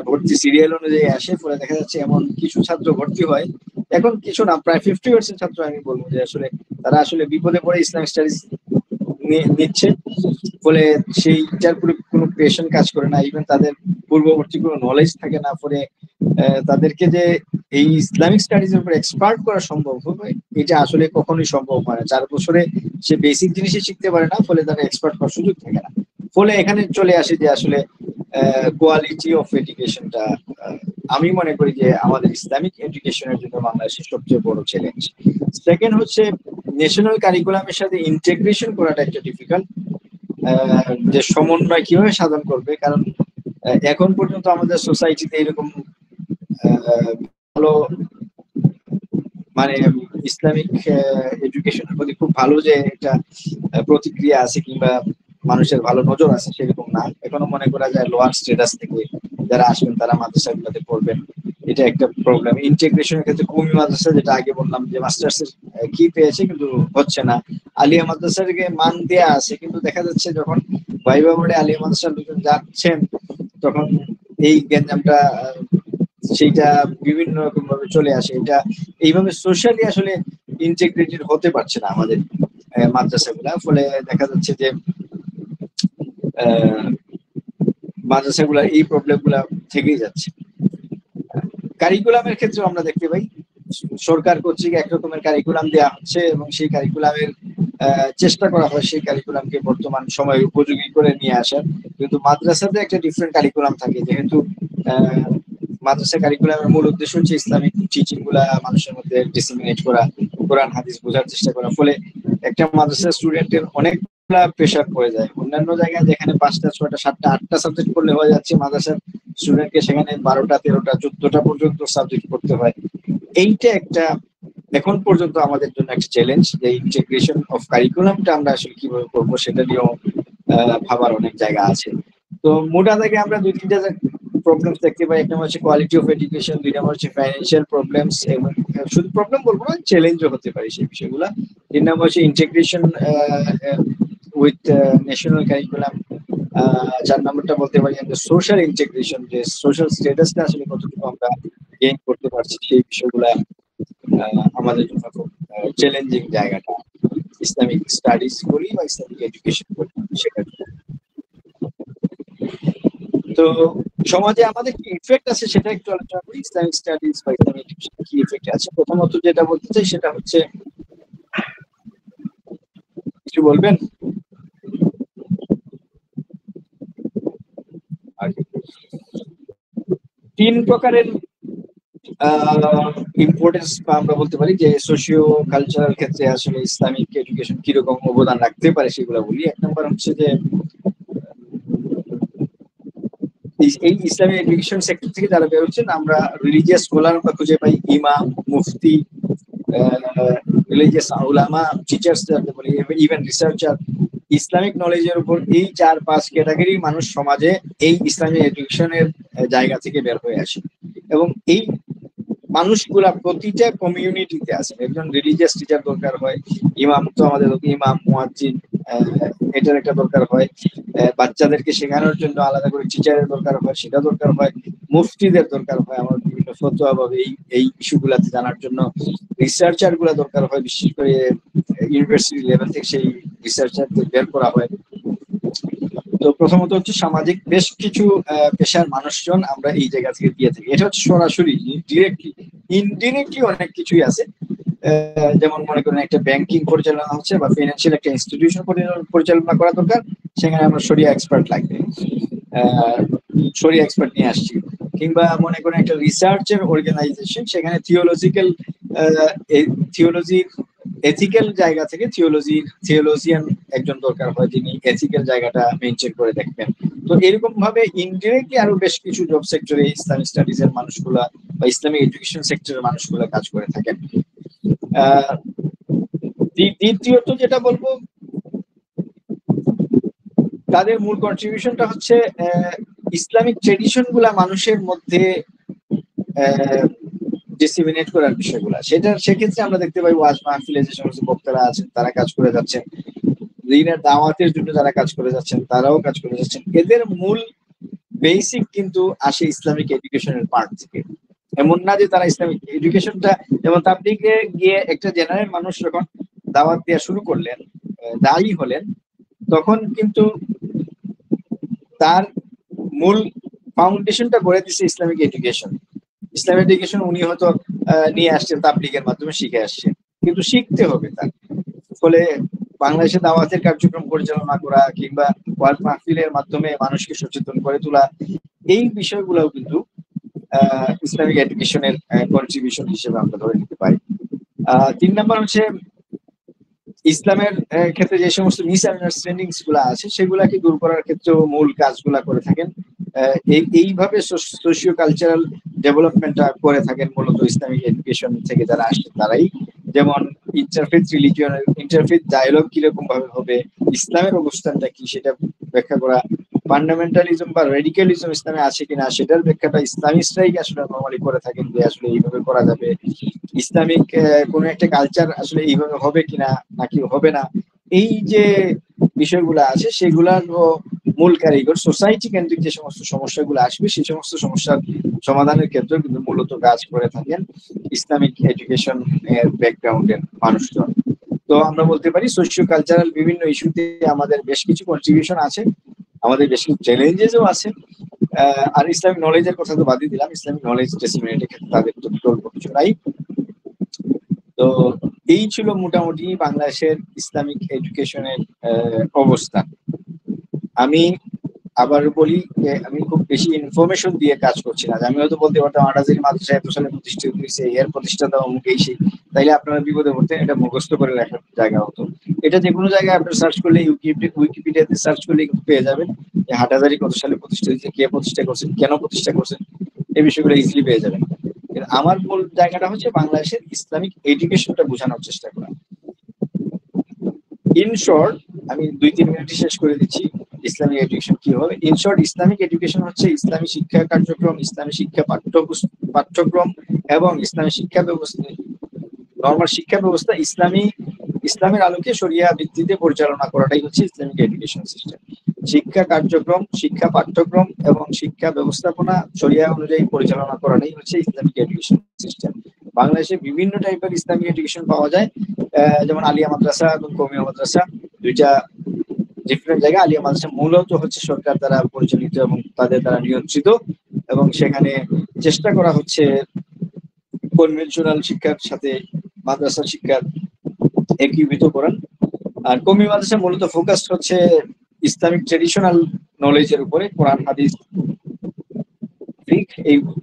ভর্তি সিরিয়াল অনুযায়ী আসে, ফলে দেখা যাচ্ছে এমন কিছু ছাত্র ভর্তি হয়, এখন কিছু না প্রায় 50% ছাত্র আমি বলবো যে আসলে তারা আসলে বিপদে পড়ে ইসলামিক স্টাডিজ নিচ্ছে, ফলে সেইটার কোনো পেশন কাজ করে না, ইভেন তাদের পূর্ববর্তী কোনো নলেজ থাকে না। ফলে তাদেরকে যে এই ইসলামিক স্টাডিজ এর উপর এক্সপার্ট করা সম্ভব হবে এটা আসলে কখনোই সম্ভব হয় না। 4 বছরে সে বেসিক জিনিসই শিখতে পারে না, ফলে তারা এক্সপার্ট হওয়ার সুযোগ থাকে না। ফলে এখানে চলে আসে যে আসলে কোয়ালিটি অফ এডুকেশনটা আমি মনে করি যে আমাদের ইসলামিক এডুকেশনের জন্য বাংলাদেশের সবচেয়ে বড় চ্যালেঞ্জ। সেকেন্ড হচ্ছে ন্যাশনাল কারিকুলামের সাথে ইন্টিগ্রেশন করাটা একটা ডিফিকাল্ট, যে সমন্বয় কিভাবে সাধন করবে, কারণ এখন পর্যন্ত আমাদের সোসাইটিতে এরকম ভালো মানে ইসলামিক এডুকেশনের প্রতি খুব ভালো যে একটা প্রতিক্রিয়া আছে কিংবা মানুষের ভালো নজর আছে সেরকম না। এখনো মনে করা যায় লোয়ার স্ট্যাটাস থেকে যারা আসবেন তারা মাদ্রাসাগুলোতে পড়বেন, এটা একটা প্রবলেম। ইন্টিগ্রেশনের ক্ষেত্রে কওমি মাদ্রাসা, যেটা আগে বললাম যে মাস্টার্স এর কি পেয়েছে কিন্তু হচ্ছে না, আলিয়া মাদ্রাসাকে মান দেয়া আছে কিন্তু দেখা যাচ্ছে যখন ভাইবা বোর্ডে আলিয়া মাদ্রাসার লোকজন যাচ্ছেন তখন এই গ্যাঞ্জামটা সেইটা বিভিন্ন রকম ভাবে চলে আসে। এটা এইভাবে সোশ্যালি আসলে ইন্টিগ্রেটেড হতে পারছে না আমাদের মাদ্রাসাগুলা, ফলে দেখা যাচ্ছে যে মাদ্রাসাগুলা এই প্রবলেম গুলা থেকেই যাচ্ছে। কারিকুলামের ক্ষেত্রে আমরা দেখতে পাই সরকার কর্তৃক একরকমের কারিকুলাম দেওয়া হচ্ছে এবং সেই কারিকুলামের চেষ্টা করা হয় সেই কারিকুলামকে বর্তমান সময়ে উপযোগী করে নিয়ে আসার, কিন্তু মাদ্রাসাতে একটা ডিফারেন্ট কারিকুলাম থাকে, যেহেতু মাদ্রাসা কারিকুলামের মূল উদ্দেশ্য হচ্ছে ইসলামিক টিচিং গুলা মানুষের মধ্যে ডিসিমিনেট করা, কোরআন হাদিস বোঝার চেষ্টা করা। ফলে একটা মাদ্রাসা স্টুডেন্টের অনেকগুলা প্রেশার পড়ে যায়। অন্যান্য জায়গায় যেখানে 5টা 6টা 7টা 8টা সাবজেক্ট পড়লে হয়ে যাচ্ছে, মাদ্রাসার স্টুডেন্টকে সেখানে 12টা 13টা 14টা পর্যন্ত সাবজেক্ট পড়তে হয়। এইটা একটা এখন পর্যন্ত আমাদের জন্য একটা চ্যালেঞ্জ, যে ইন্টিগ্রেশন অফ কারিকুলামটা আমরা আসলে কিভাবে করবো সেটা নিয়েও ভাবার অনেক জায়গা আছে। তো মোটা থেকে আমরা 2-3টা প্রবলেমস দেখতে পাই। একটা হচ্ছে কোয়ালিটি অফ এডুকেশন, 2 নম্বর হচ্ছে ফাইন্যান্সিয়াল প্রবলেমস, এবং শুধু প্রবলেম বলবো না চ্যালেঞ্জও হতে পারে সেই বিষয়গুলো। 3 নম্বর হচ্ছে ইন্টিগ্রেশন উইথ ন্যাশনাল কারিকুলাম, 4 নম্বরটা বলতে পারি আমরা সোশ্যাল ইন্টিগ্রেশন, যে সোশ্যাল স্ট্যাটাসটা আসলে কতটুকু আমরা গেইন করতে পারছি, সেই বিষয়গুলা আমাদের জন্য খুব চ্যালেঞ্জিং জায়গাটা। ইসলামিক স্টাডিজ করি বা ইসলামিক এডুকেশন করি সেটা। তো সমাজে আমাদের কি ইফেক্ট আছে সেটা একটু আলোচনা করি। ইসলামিক স্টাডিজ বা ইসলামিক এডুকেশন কি ইফেক্ট আছে, প্রথমত যেটা বলতে চাই সেটা হচ্ছে, কিছু বলবেন? তিন প্রকারের ইম্পর্টেন্স বা আমরা বলতে পারি যে সোশিও কালচারাল ক্ষেত্রে আসলে ইসলামিক এডুকেশন কিরকম অবদান রাখতে পারে সেগুলো বলি। এক নম্বর হচ্ছে যে এই ইসলামিক এডুকেশন সেক্টর থেকে যারা বের হচ্ছেন, আমরা রিলিজিয়াস স্কলার আমরা খুঁজে পাই, ইমাম, মুফতি, রিলিজিয়াস উলামা, টিচার্স যাদের বলি, ইভেন রিসার্চার। ইসলামিক নলেজের উপর এই 4-5 ক্যাটাগরি মানুষ সমাজে এই ইসলামিক এডুকেশনের জায়গা থেকে বের হয়ে আসে, এবং এই মানুষগুলা প্রতিটা কমিউনিটিতে আছে। একজন রিলিজিয়াস টিচার দরকার হয়, ইমাম তো আমাদের ইমাম, মুয়াজ্জিন, এটার একটা দরকার হয়, বাচ্চাদেরকে শেখানোর জন্য আলাদা করে টিচারের দরকার হয়, সেটা দরকার হয়, মুফতিদের দরকার হয় আমার বিভিন্ন ফতোয়া বা এই ইস্যুগুলাতে জানার জন্য, রিসার্চার গুলা দরকার হয়, বিশেষ করে ইউনিভার্সিটি লেভেল থেকে সেই রিসার্চারদের বের করা হয়। তো প্রথমত হচ্ছে সামাজিক বেশ কিছু পেশার মানুষজন আমরা এই জায়গা থেকে দিয়ে থাকি। এটা হচ্ছে সরাসরি, ডিরেক্টলি। ইনডিরেক্টলি অনেক কিছুই আছে, যেমন মনে করেন একটা ব্যাংকিং পরিচালনা হচ্ছে বা ফিনান্সিয়াল একটা ইনস্টিটিউশন পরিচালনা করা দরকার, সেখানে আমরা শরিয়া এক্সপার্ট লাগবে, শরিয়া এক্সপার্ট নিয়ে আসছি। কিংবা মনে করেন একটা রিসার্চের অর্গানাইজেশন, সেখানে থিওলজির এথিক্যাল জায়গা থেকে থিওলজিয়ান একজন দরকার হয়, যিনি এথিক্যাল জায়গাটা মেনটেন করে দেখবেন। তো এরকম ভাবে ইনডিরেক্টলি আরো বেশ কিছু জব সেক্টরে ইসলামিক স্টাডিজ এর মানুষগুলা বা ইসলামিক এডুকেশন সেক্টরের মানুষগুলা কাজ করে থাকেন। দ্বিতীয়ত যেটা বলবো, তাদের মূল কন্ট্রিবিউশনটা হচ্ছে ইসলামিক ট্রেডিশন গুলা মানুষের মধ্যে ডিসিমিনেট করার বিষয়গুলা। সেক্ষেত্রে আমরা দেখতে পাই ওয়াজ মাহফিলে যে সমস্ত বক্তারা আছেন তারা কাজ করে যাচ্ছেন, দ্বীনের দাওয়াতের জন্য যারা কাজ করে যাচ্ছেন তারাও কাজ করে যাচ্ছেন। এদের মূল বেসিক কিন্তু আসে ইসলামিক এডুকেশনের পার্ট থেকে। এমন না যে তারা ইসলামিক এডুকেশনটা, যেমন তাবলীগে গিয়ে একটা জেনারেল মানুষ যখন দাওয়াত দেওয়া শুরু করলেন, দায়ী হলেন, তখন কিন্তু তার মূল ফাউন্ডেশনটা গড়ে দিচ্ছে ইসলামিক এডুকেশন। ইসলামিক এডুকেশন উনি হয়তো নিয়ে আসছেন তাবলীগের মাধ্যমে শিখে আসছেন, কিন্তু শিখতে হবে তার। ফলে বাংলাদেশে দাওয়াতের কার্যক্রম পরিচালনা করা কিংবা ওয়াজ মাহফিলের মাধ্যমে মানুষকে সচেতন করে তোলা, এই বিষয়গুলোও কিন্তু ইসলামিক এডুকেশনের কন্ট্রিবিউশন হিসেবে আমরা ধরে নিতে পারি। 3 নম্বর হচ্ছে ইসলামের ক্ষেত্রে যে সমস্ত মিসআন্ডারস্ট্যান্ডিংস গুলা আছে সেগুলাকে দূর করার ক্ষেত্রেও মূল কাজগুলা করে থাকেন। এইভাবে সোশিও কালচারাল ডেভেলপমেন্টটা করে থাকেন মূলত ইসলামিক এডুকেশন থেকে যারা আসছেন তারাই। যেমন ইন্টারফেথ রিলিজিয়ন, ইন্টারফেথ ডায়ালগ কিরকম ভাবে হবে, ইসলামের অবস্থানটা কি সেটা ব্যাখ্যা করা, ফান্ডামেন্টালিজম বা রেডিক্যালিজম ইসলামে আছে কিনা সেটার ব্যাখ্যাটা ইসলামিস্টরাই আসলে নরমালি করে থাকেন, যে আসলে এইভাবে করা যাবে। ইসলামিক কোন একটা কালচার আসলে এইভাবে হবে কিনা নাকি হবে না, এই যে বিষয়গুলো আছে সেগুলার মূল কারিগর সোসাইটি কেন্দ্রিক যে সমস্ত সমস্যাগুলো আসবে সেই সমস্ত সমস্যার সমাধানের ক্ষেত্রে কিন্তু মূলত কাজ করে থাকেন ইসলামিক এডুকেশন এর ব্যাকগ্রাউন্ডের মানুষজন। তো আমরা বলতে পারি সোশিও কালচারাল বিভিন্ন ইস্যুতে আমাদের বেশ কিছু কন্ট্রিবিউশন আছে, আমাদের বেশ কিছু চ্যালেঞ্জেসও আছে। আর ইসলামিক নলেজের কথা তো বাদই দিলাম, ইসলামিক নলেজ ডিসেমিনেটের ক্ষেত্রে তাদের তো বিকল্প কিছু নাই। তো এই ছিল মোটামুটি বাংলাদেশের ইসলামিক এডুকেশনের অবস্থা। আমি আবার বলি যে আমি খুব বেশি ইনফরমেশন দিয়ে কাজ করছি না। আমি হয়তো বলতে পারতাম আটাজারি মাদ্রাসা এত সালে প্রতিষ্ঠিত হয়েছে, এর প্রতিষ্ঠাতা অমুক এই সেই, তাইলে আপনারা বিপদে পড়তেন, এটা মুখস্থ করে রাখার জায়গা হতো। এটা যে কোনো জায়গায় আপনি সার্চ করলে, উইকিপিডিয়াতে সার্চ করলে কিন্তু পেয়ে যাবেন যে হাটহাজারী কত সালে প্রতিষ্ঠিত হয়েছে, কে প্রতিষ্ঠা করছেন, কেন প্রতিষ্ঠা করছেন, এই বিষয়গুলো ইজিলি পেয়ে যাবেন। আমার মূল জায়গাটা হচ্ছে বাংলাদেশের ইসলামিক এডুকেশনটা বোঝানোর চেষ্টা করা। ইন শর্ট, আমি 2-3 মিনিটে শেষ করে দিচ্ছি ইসলামিক এডুকেশন কি হবে। ইন শর্ট, ইসলামিক এডুকেশন হচ্ছে ইসলামী শিক্ষা কার্যক্রম, ইসলামী শিক্ষা পাঠ্যক্রম এবং ইসলামী শিক্ষা ব্যবস্থা, নরমাল শিক্ষা ব্যবস্থা ইসলামের আলোকে শরিয়া ভিত্তিতে পরিচালনা করাটাই হচ্ছে ইসলামিক এডুকেশন সিস্টেম। শিক্ষা কার্যক্রম, শিক্ষা পাঠ্যক্রম এবং শিক্ষা ব্যবস্থাপনা শরিয়া অনুযায়ী পরিচালনা করাটাই হচ্ছে ইসলামিক এডুকেশন সিস্টেম। বাংলাদেশে বিভিন্ন টাইপের ইসলামিক এডুকেশন পাওয়া যায়, যেমন আলিয়া মাদ্রাসা এবং কওমিয়া মাদ্রাসা, দুইটা ডিফারেন্ট জায়গা। আলিয়া মাদ্রাসা মূলত হচ্ছে সরকার দ্বারা পরিচালিত এবং তাদের দ্বারা নিয়ন্ত্রিত, এবং সেখানে চেষ্টা করা হচ্ছে কনভেনশনাল শিক্ষার সাথে মাদ্রাসা শিক্ষার একীভূত করার। আর কওমিয়া মাদ্রাসা মূলত ফোকাস হচ্ছে ইসলামিক ট্রেডিশনাল নলেজের উপরে, কোরআন হাদিস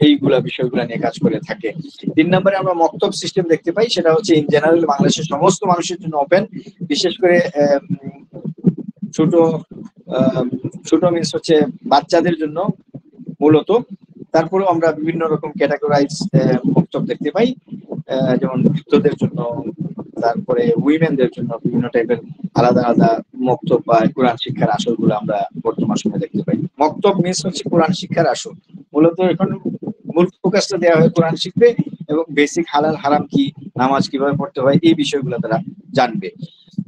এইগুলা বিষয়গুলো নিয়ে কাজ করে থাকে। 3 নম্বরে আমরা মক্তব সিস্টেম দেখতে পাই, সেটা হচ্ছে ইন জেনারেল বাংলাদেশের সমস্ত মানুষের জন্য ওপেন, বিশেষ করে ছোট ছোট মিনস হচ্ছে বাচ্চাদের জন্য মূলত। তারপরেও আমরা বিভিন্ন রকম ক্যাটাগরাইজ মক্তব দেখতে পাই, যেমন বৃদ্ধদের জন্য, তারপরে উইমেনদের জন্য বিভিন্ন টাইপের আলাদা আলাদা মক্তব বা কোরআন শিক্ষার আসরগুলো আমরা বর্তমান সময়ে দেখতে পাই। মক্তব মিনস হচ্ছে কোরআন শিক্ষার আসর। মূলত এখন মূল ফোকাসটা দেওয়া হয় কোরআন শিখবে এবং বেসিক হালাল হারাম কি, নামাজ কিভাবে পড়তে হয়, এই বিষয়গুলো তারা জানবে।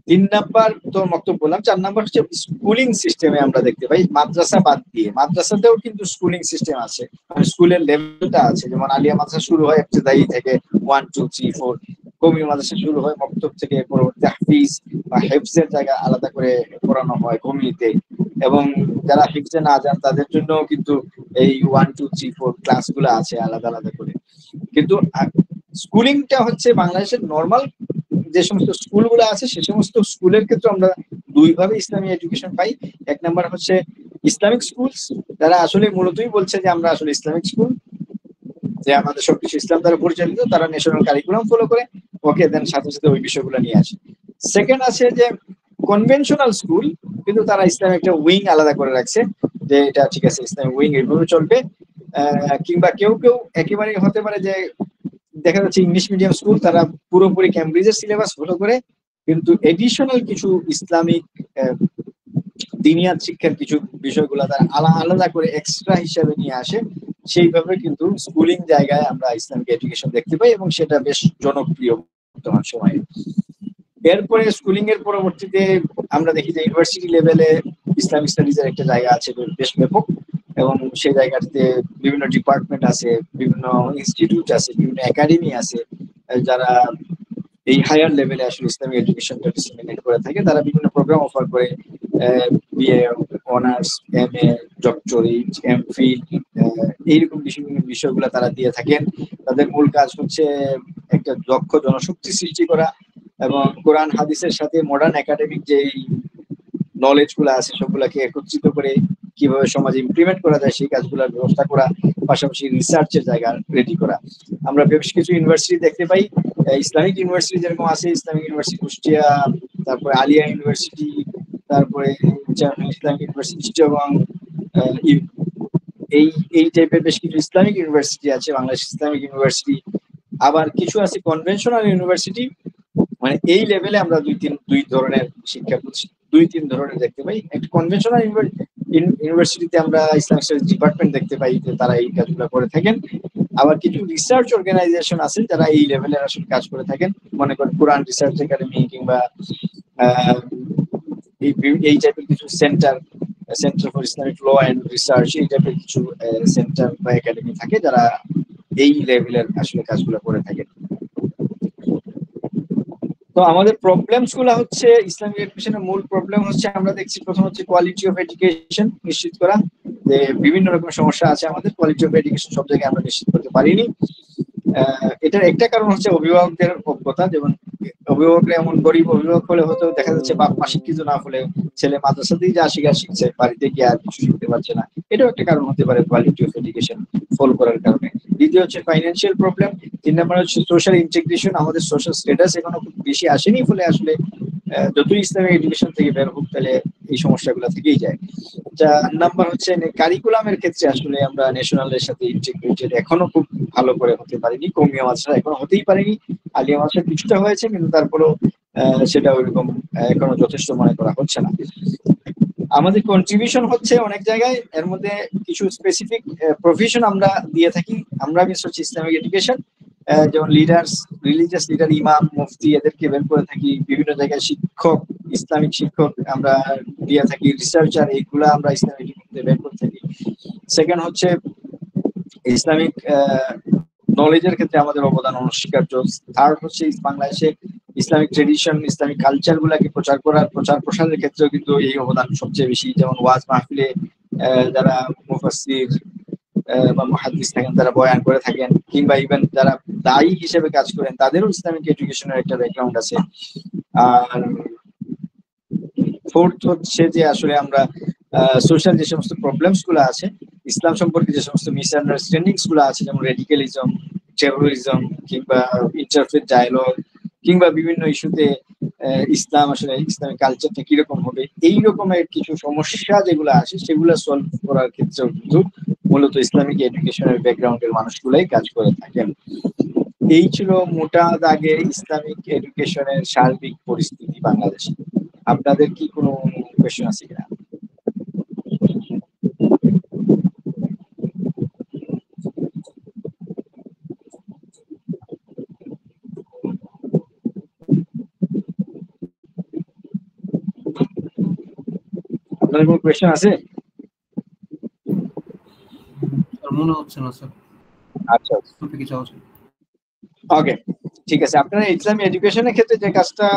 3 নাম্বার তো মক্তব বললাম। 4 নাম্বার হচ্ছে স্কুলিং সিস্টেমে আমরা দেখতে পাই মাদ্রাসা বাদ দিয়ে, মাদ্রাসাতেও কিন্তু স্কুলিং সিস্টেম আছে, মানে স্কুলের লেভেলটা আছে। যেমন আলিয়া মাদ্রাসা শুরু হয় ইবতেদায়ী থেকে 1 2 3 4, কওমি মাদ্রাসা শুরু হয় মক্তব থেকে, পরবর্তী তাহফিজ বা হিফজের জায়গা আলাদা করে পড়ানো হয় কওমিতে, এবং যারা হিফজে না যান তাদের জন্য কিন্তু এই 1 2 3 4 ক্লাসগুলো আছে আলাদা আলাদা করে। কিন্তু স্কুলিংটা হচ্ছে বাংলাদেশের নর্মাল যে সমস্ত স্কুলগুলো আছে সে সমস্ত স্কুলের ক্ষেত্রে আমরা দুই ভাবে ইসলামী এডুকেশন পাই। 1 নাম্বার হচ্ছে ইসলামিক স্কুল, যারা আসলে মূলতই বলছে যে আমরা আসলে ইসলামিক স্কুল, যে আমাদের সবকিছু ইসলাম দ্বারা পরিচালিত, তারা ন্যাশনাল কারিকুলাম ফলো করে, ওকে দেন সাথে সাথে ওই বিষয়গুলো নিয়ে আসে। সেকেন্ড আছে যে কনভেনশনাল স্কুল, কিন্তু তারা ইসলাম একটা উইং আলাদা করে রাখছে, যে এটা ঠিক আছে ইসলামিক উইং এইভাবে চলবে। কিংবা কেউ কেউ একেবারে হতে পারে যে দেখা যাচ্ছে ইংলিশ মিডিয়াম স্কুল, তারা পুরোপুরি ক্যামব্রিজের সিলেবাস ফলো করে, কিন্তু এডিশনাল কিছু ইসলামিক দিনিয়াত শিক্ষার কিছু বিষয়গুলো তারা আলাদা করে এক্সট্রা হিসাবে নিয়ে আসে। সেইভাবে কিন্তু স্কুলিং জায়গায় আমরা ইসলামিক এডুকেশন দেখতে পাই, এবং সেটা বেশ জনপ্রিয় বর্তমান সময়ে। এরপরে স্কুলিং এর পরবর্তীতে আমরা দেখি যে ইউনিভার্সিটি লেভেলে ইসলামিক স্টাডিজের একটা জায়গা আছে বেশ ব্যাপক, এবং সেই জায়গাটিতে বিভিন্ন ডিপার্টমেন্ট আছে, বিভিন্ন ইনস্টিটিউট আছে, বিভিন্ন একাডেমি আছে, যারা এই হায়ার লেভেলে আসলে ইসলামিক এডুকেশনটা ডিসেমিনেট করে থাকে। তারা বিভিন্ন প্রোগ্রাম অফার করে, BA, honours, MA, doctorate, MPhil, এইরকম বিষয়গুলো তারা দিয়ে থাকেন। তাদের মূল কাজ হচ্ছে একটা দক্ষ জনশক্তি সৃষ্টি করা, এবং কোরআন হাদিসের সাথে মডার্ন একাডেমিক যে নলেজ গুলো আছে সবগুলাকে একত্রিত করে কিভাবে সমাজে ইমপ্লিমেন্ট করা যায় সেই কাজগুলোর ব্যবস্থা করা, পাশাপাশি রিসার্চের জায়গা রেডি করা। আমরা বেশ কিছু ইউনিভার্সিটি দেখতে পাই, ইসলামিক ইউনিভার্সিটি যেরকম আছে, ইসলামিক ইউনিভার্সিটি কুষ্টিয়া, তারপরে আলিয়া ইউনিভার্সিটি, তারপরে ইসলামিক ইউনিভার্সিটি চিটাগং, এই টাইপের বেশ কিছু ইসলামিক ইউনিভার্সিটি আছে, বাংলাদেশ ইসলামিক ইউনিভার্সিটি। আবার কিছু আছে কনভেনশনাল ইউনিভার্সিটি, মানে এই লেভেলে আমরা দুই ধরনের শিক্ষা প্রতিষ্ঠান, 2-3 ধরনের দেখতে পাই। একটা কনভেনশনাল ইউনিভার্সিটিতে আমরা ইসলামিক স্টাডিজ ডিপার্টমেন্ট দেখতে পাই যে তারা এই কাজগুলো করে থাকেন। আবার কিছু রিসার্চ অর্গানাইজেশন আছে যারা এই লেভেলের আসলে কাজ করে থাকেন, মনে করেন কোরআন রিসার্চ একাডেমি কিংবা এই টাইপের কিছু centre for Islamic law and research, এই টাইপের কিছু সেন্টার বা একাডেমি থাকে যারা এই লেভেলের আসলে কাজগুলো করে থাকেন। তো আমাদের প্রবলেমস গুলো হচ্ছে, ইসলামিক এডুকেশনের মূল প্রবলেম হচ্ছে আমরা দেখছি প্রথম হচ্ছে কোয়ালিটি অফ এডুকেশন নিশ্চিত করা, যে বিভিন্ন রকম সমস্যা আছে আমাদের, কোয়ালিটি অফ এডুকেশন সব জায়গায় আমরা নিশ্চিত করতে পারিনি। এটার একটা কারণ হচ্ছে অভিভাবকদের অজ্ঞতা। যেমন অভিভাবকরা এমন গরিব অভিভাবক হলে হয়তো দেখা যাচ্ছে বাপ মা শিক্ষিত না হলে ছেলে মাদ্রাসাতেই যা শিখছে, বাড়িতে গিয়ে আর কিছু শিখতে পারছে না, এটাও একটা কারণ হতে পারে কোয়ালিটি অফ এডুকেশন ফল করার কারণে। দ্বিতীয় হচ্ছে ফাইন্যান্সিয়াল প্রবলেম। 3 নম্বর হচ্ছে সোশ্যাল ইন্টিগ্রেশন, আমাদের সোশ্যাল স্ট্যাটাস এখনো খুব বেশি আসেনি, ফলে আসলে যতই ইসলামিক এডুকেশন থেকে বের হোক তাহলে এই সমস্যাগুলো থেকেই যায়। 4 নাম্বার হচ্ছে কারিকুলামের ক্ষেত্রে আসলে আমরা ন্যাশনালের সাথে ইন্টিগ্রেটেড এখনো খুব ভালো করে হতে পারিনি, কওমিয়া মাদ্রাসা এখনো হতেই পারেনি, আলিয়া মাদ্রাসা কিছুটা হয়েছে, কিন্তু তারপরেও সেটা ওইরকম এখনো যথেষ্ট মনে করা হচ্ছে না। আমাদের কন্ট্রিবিউশন হচ্ছে অনেক জায়গায়, এর মধ্যে কিছু স্পেসিফিক প্রফেশন আমরা দিয়ে থাকি। আমরা মিস হচ্ছে ইসলামিক এডুকেশন, যেমন লিডার্স, রিলিজিয়াস লিডার, ইমাম, মুফতি, এদেরকে বের করে থাকি। বিভিন্ন জায়গায় শিক্ষক, ইসলামিক শিক্ষক আমরা দিয়ে থাকি, রিসার্চার, এইগুলা আমরা ইসলামিক বের করে থাকি। সেকেন্ড হচ্ছে ইসলামিক নলেজের ক্ষেত্রে আমাদের অবদান অনস্বীকার্য। থার্ড হচ্ছে বাংলাদেশে ইসলামিক ট্রেডিশন, ইসলামিক কালচার গুলাকে প্রচার প্রসারের ক্ষেত্রেও কিন্তু এই অবদান সবচেয়ে বেশি। যেমন ওয়াজ মাহফিলে যারা মুফাসসির বা মুহাদ্দিস থাকেন, তারা বয়ান করে থাকেন, কিংবা ইভেন যারা দায়ী হিসেবে কাজ করেন, তাদেরও ইসলামিক এডুকেশনের একটা ব্যাকগ্রাউন্ড আছে। আর ফোর্থ হচ্ছে যে আসলে আমরা সোশ্যাল যে সমস্ত প্রবলেমস গুলো আছে, ইসলাম সম্পর্কে যে সমস্ত মিসআন্ডারস্ট্যান্ডিংস গুলো আছে, যেমন রেডিক্যালিজম, টেরোরিজম, কিংবা ইন্টারফেথ ডায়ালগ, কিংবা বিভিন্ন ইস্যুতে ইসলাম আসলে ইসলামিক কালচারটা কিরকম হবে, এই রকমের কিছু সমস্যা যেগুলো আছে সেগুলো সলভ করার ক্ষেত্রেও কিন্তু মূলত ইসলামিক এডুকেশনের ব্যাকগ্রাউন্ডের মানুষগুলাই কাজ করে থাকেন। এই ছিল মোটা দাগে ইসলামিক এডুকেশনের সার্বিক পরিস্থিতি বাংলাদেশে। আপনাদের কি কোনো কোয়েশ্চেন আছে কিনা? আপনাদের কোনো কোয়েশ্চেন আছে? মনে হচ্ছে না স্যার। আচ্ছা, কিছু আছে? ওকে, ঠিক আছে। আপনারা ইসলামিক এডুকেশনের ক্ষেত্রে যে কাজটা,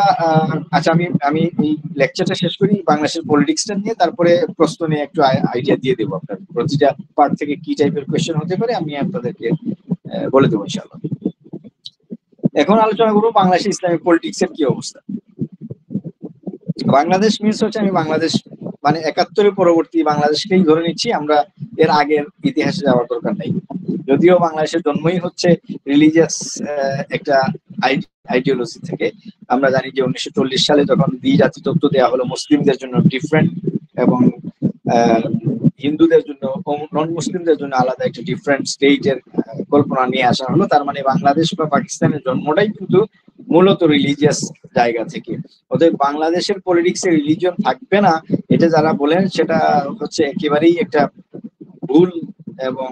আচ্ছা আমি এই লেকচারটা শেষ করি বাংলাদেশের পলিটিক্সটা নিয়ে, তারপরে প্রশ্ন নিয়ে একটু আইডিয়া দিয়ে দেবো। আপনার প্রতিটা পার্ট থেকে কি টাইপের কোয়েশ্চেন হতে পারে আমি আপনাদেরকে বলে দেবো ইনশাআল্লাহ। এখন আলোচনা করবো বাংলাদেশের ইসলামিক পলিটিক্সের কি অবস্থা। বাংলাদেশ মিনস হচ্ছে, আমি বাংলাদেশ মানে ৭১ পরবর্তী বাংলাদেশকেই ধরে নিচ্ছি, আমরা এর আগের ইতিহাসে যাওয়ার দরকার নেই। যদিও বাংলাদেশের জন্মই হচ্ছে রিলিজিয়াস একটা আইডিওলজি থেকে। আমরা জানি যে 1940 সালে যখন দ্বিজাতি তত্ত্ব দেওয়া হলো, মুসলিমদের জন্য ডিফারেন্ট এবং হিন্দুদের জন্য, নন মুসলিমদের জন্য আলাদা একটা ডিফারেন্ট স্টেটের কল্পনা নিয়ে আসা হলো। তার মানে বাংলাদেশ বা পাকিস্তানের জন্মটাই কিন্তু মূলত রিলিজিয়াস জায়গা থেকে। অতএব বাংলাদেশের পলিটিক্সে রিলিজিয়ন থাকবে না, এটা যারা বলেন সেটা হচ্ছে একেবারেই একটা ভুল, এবং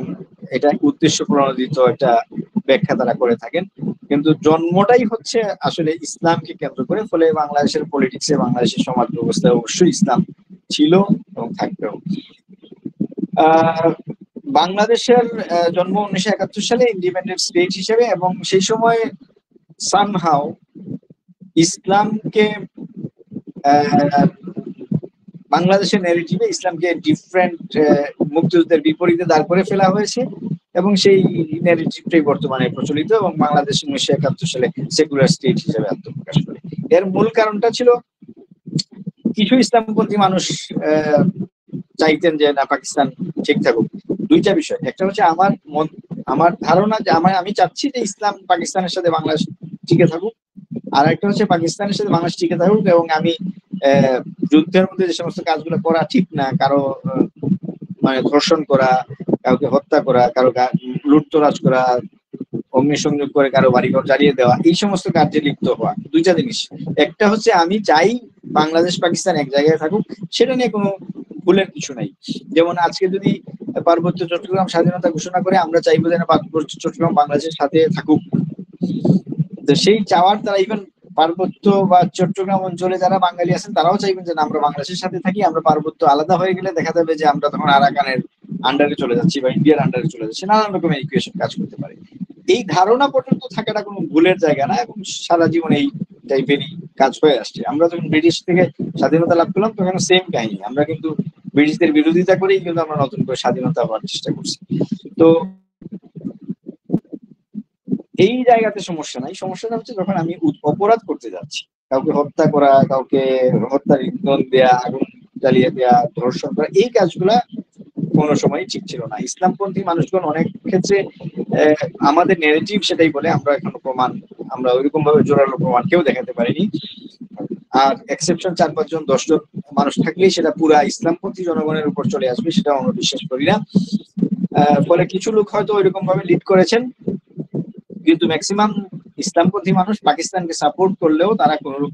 এটা উদ্দেশ্য প্রণোদিত একটা ব্যাখ্যা তারা করে থাকেন। কিন্তু জন্মটাই হচ্ছে আসলে ইসলামকে কেন্দ্র করে। ফলে বাংলাদেশের পলিটিক্সে, বাংলাদেশের সমাজ ব্যবস্থায় অবশ্যই ইসলাম ছিল এবং থাকবেও। বাংলাদেশের জন্ম 1971 সালে ইন্ডিপেন্ডেন্ট স্টেট হিসেবে, এবং সেই সময় সামহাও ইসলামকে বাংলাদেশের ন্যারেটিভে ইসলামকে ডিফারেন্ট মুক্তিযুদ্ধের বিপরীতে দাঁড় করে ফেলা হয়েছে, এবং সেই ন্যারেটিভটাই বর্তমানে প্রচলিত, এবং বাংলাদেশ 1971 সালে সেকুলার স্টেট হিসেবে আত্মপ্রকাশ করে। এর মূল কারণটা ছিল কিছু ইসলামপন্থী মানুষ চাইতেন যে না, পাকিস্তান ঠিক থাকুক। দুইটা বিষয়, একটা হচ্ছে আমার ধারণা যে আমি চাচ্ছি যে ইসলাম পাকিস্তানের সাথে বাংলাদেশ টিকে থাকুক, আর একটা হচ্ছে পাকিস্তানের সাথে বাংলাদেশ টিকে থাকুক, এবং আমি যুদ্ধের মধ্যে যে সমস্ত কাজগুলো করা ঠিক না, কারো মানে ধর্ষণ করা, কাউকে হত্যা করা, কারো লুটতরাজ করা, অগ্নিসংযোগ করে কারো বাড়িঘর জ্বালিয়ে দেওয়া, এই সমস্ত কার্যে লিপ্ত হওয়া। দুইটা জিনিস, একটা হচ্ছে আমি চাই বাংলাদেশ পাকিস্তান এক জায়গায় থাকুক, সেটা নিয়ে কোনো ভুলের কিছু নাই। যেমন আজকে যদি পার্বত্য চট্টগ্রাম স্বাধীনতা ঘোষণা করে, আমরা চাইবো যে পার্বত্য চট্টগ্রাম বাংলাদেশের সাথে থাকুক। তো সেই চাওয়ার তারা, ইভেন পার্বত্য বা চট্টগ্রাম অঞ্চলে যারা বাঙালি আছেন তারাও চাইবেন যে আমরা বাংলাদেশের সাথে থাকি। আমরা পার্বত্য আলাদা হয়ে গেলে দেখা যাবে যে আমরা তখন আরাকানের আন্ডারে চলে যাচ্ছি বা ইন্ডিয়ার আন্ডারে চলে যাচ্ছি, নানান রকমের ইকুয়েশন কাজ করতে পারে। এই ধারণা পর্যন্ত থাকাটা কোনো ভুলের জায়গা না, এবং সারা জীবন এই টাইপেরই কাজ হয়ে আসছে। আমরা যখন ব্রিটিশ থেকে স্বাধীনতা লাভ করলাম তখন সেম কাহিনী, আমরা কিন্তু ব্রিটিশদের বিরোধিতা করেই কিন্তু আমরা নতুন করে স্বাধীনতা হওয়ার চেষ্টা করছি। তো এই জায়গাতে সমস্যা নাই। সমস্যাটা হচ্ছে যখন আমি অপরাধ করতে যাচ্ছি, কাউকে হত্যা করা, কাউকে হত্যার ইন্ধন দেয়া, আগুন জ্বালিয়ে দেয়া, ধর্ষণ করা, এই কাজগুলা কোনো সময় ঠিক ছিল না। ইসলামপন্থী মানুষজন অনেক ক্ষেত্রে আমাদের ন্যারেটিভ সেটাই বলে, আমরা এখনো প্রমাণ, আমরা ওইরকম ভাবে জোরালো প্রমাণ কেউ দেখাতে পারিনি। আর এক্সেপশন 4-5 জন 10 জন মানুষ থাকলেই সেটা পুরা ইসলামপন্থী জনগণের উপর চলে আসবে, সেটা আমরা বিশ্বাস করি না। ফলে কিছু লোক হয়তো ওইরকম ভাবে লিড করেছেন, কিন্তু ম্যাক্সিমাম ইসলামপন্থী মানুষ পাকিস্তানকে সাপোর্ট করলেও তারা কোনরূপ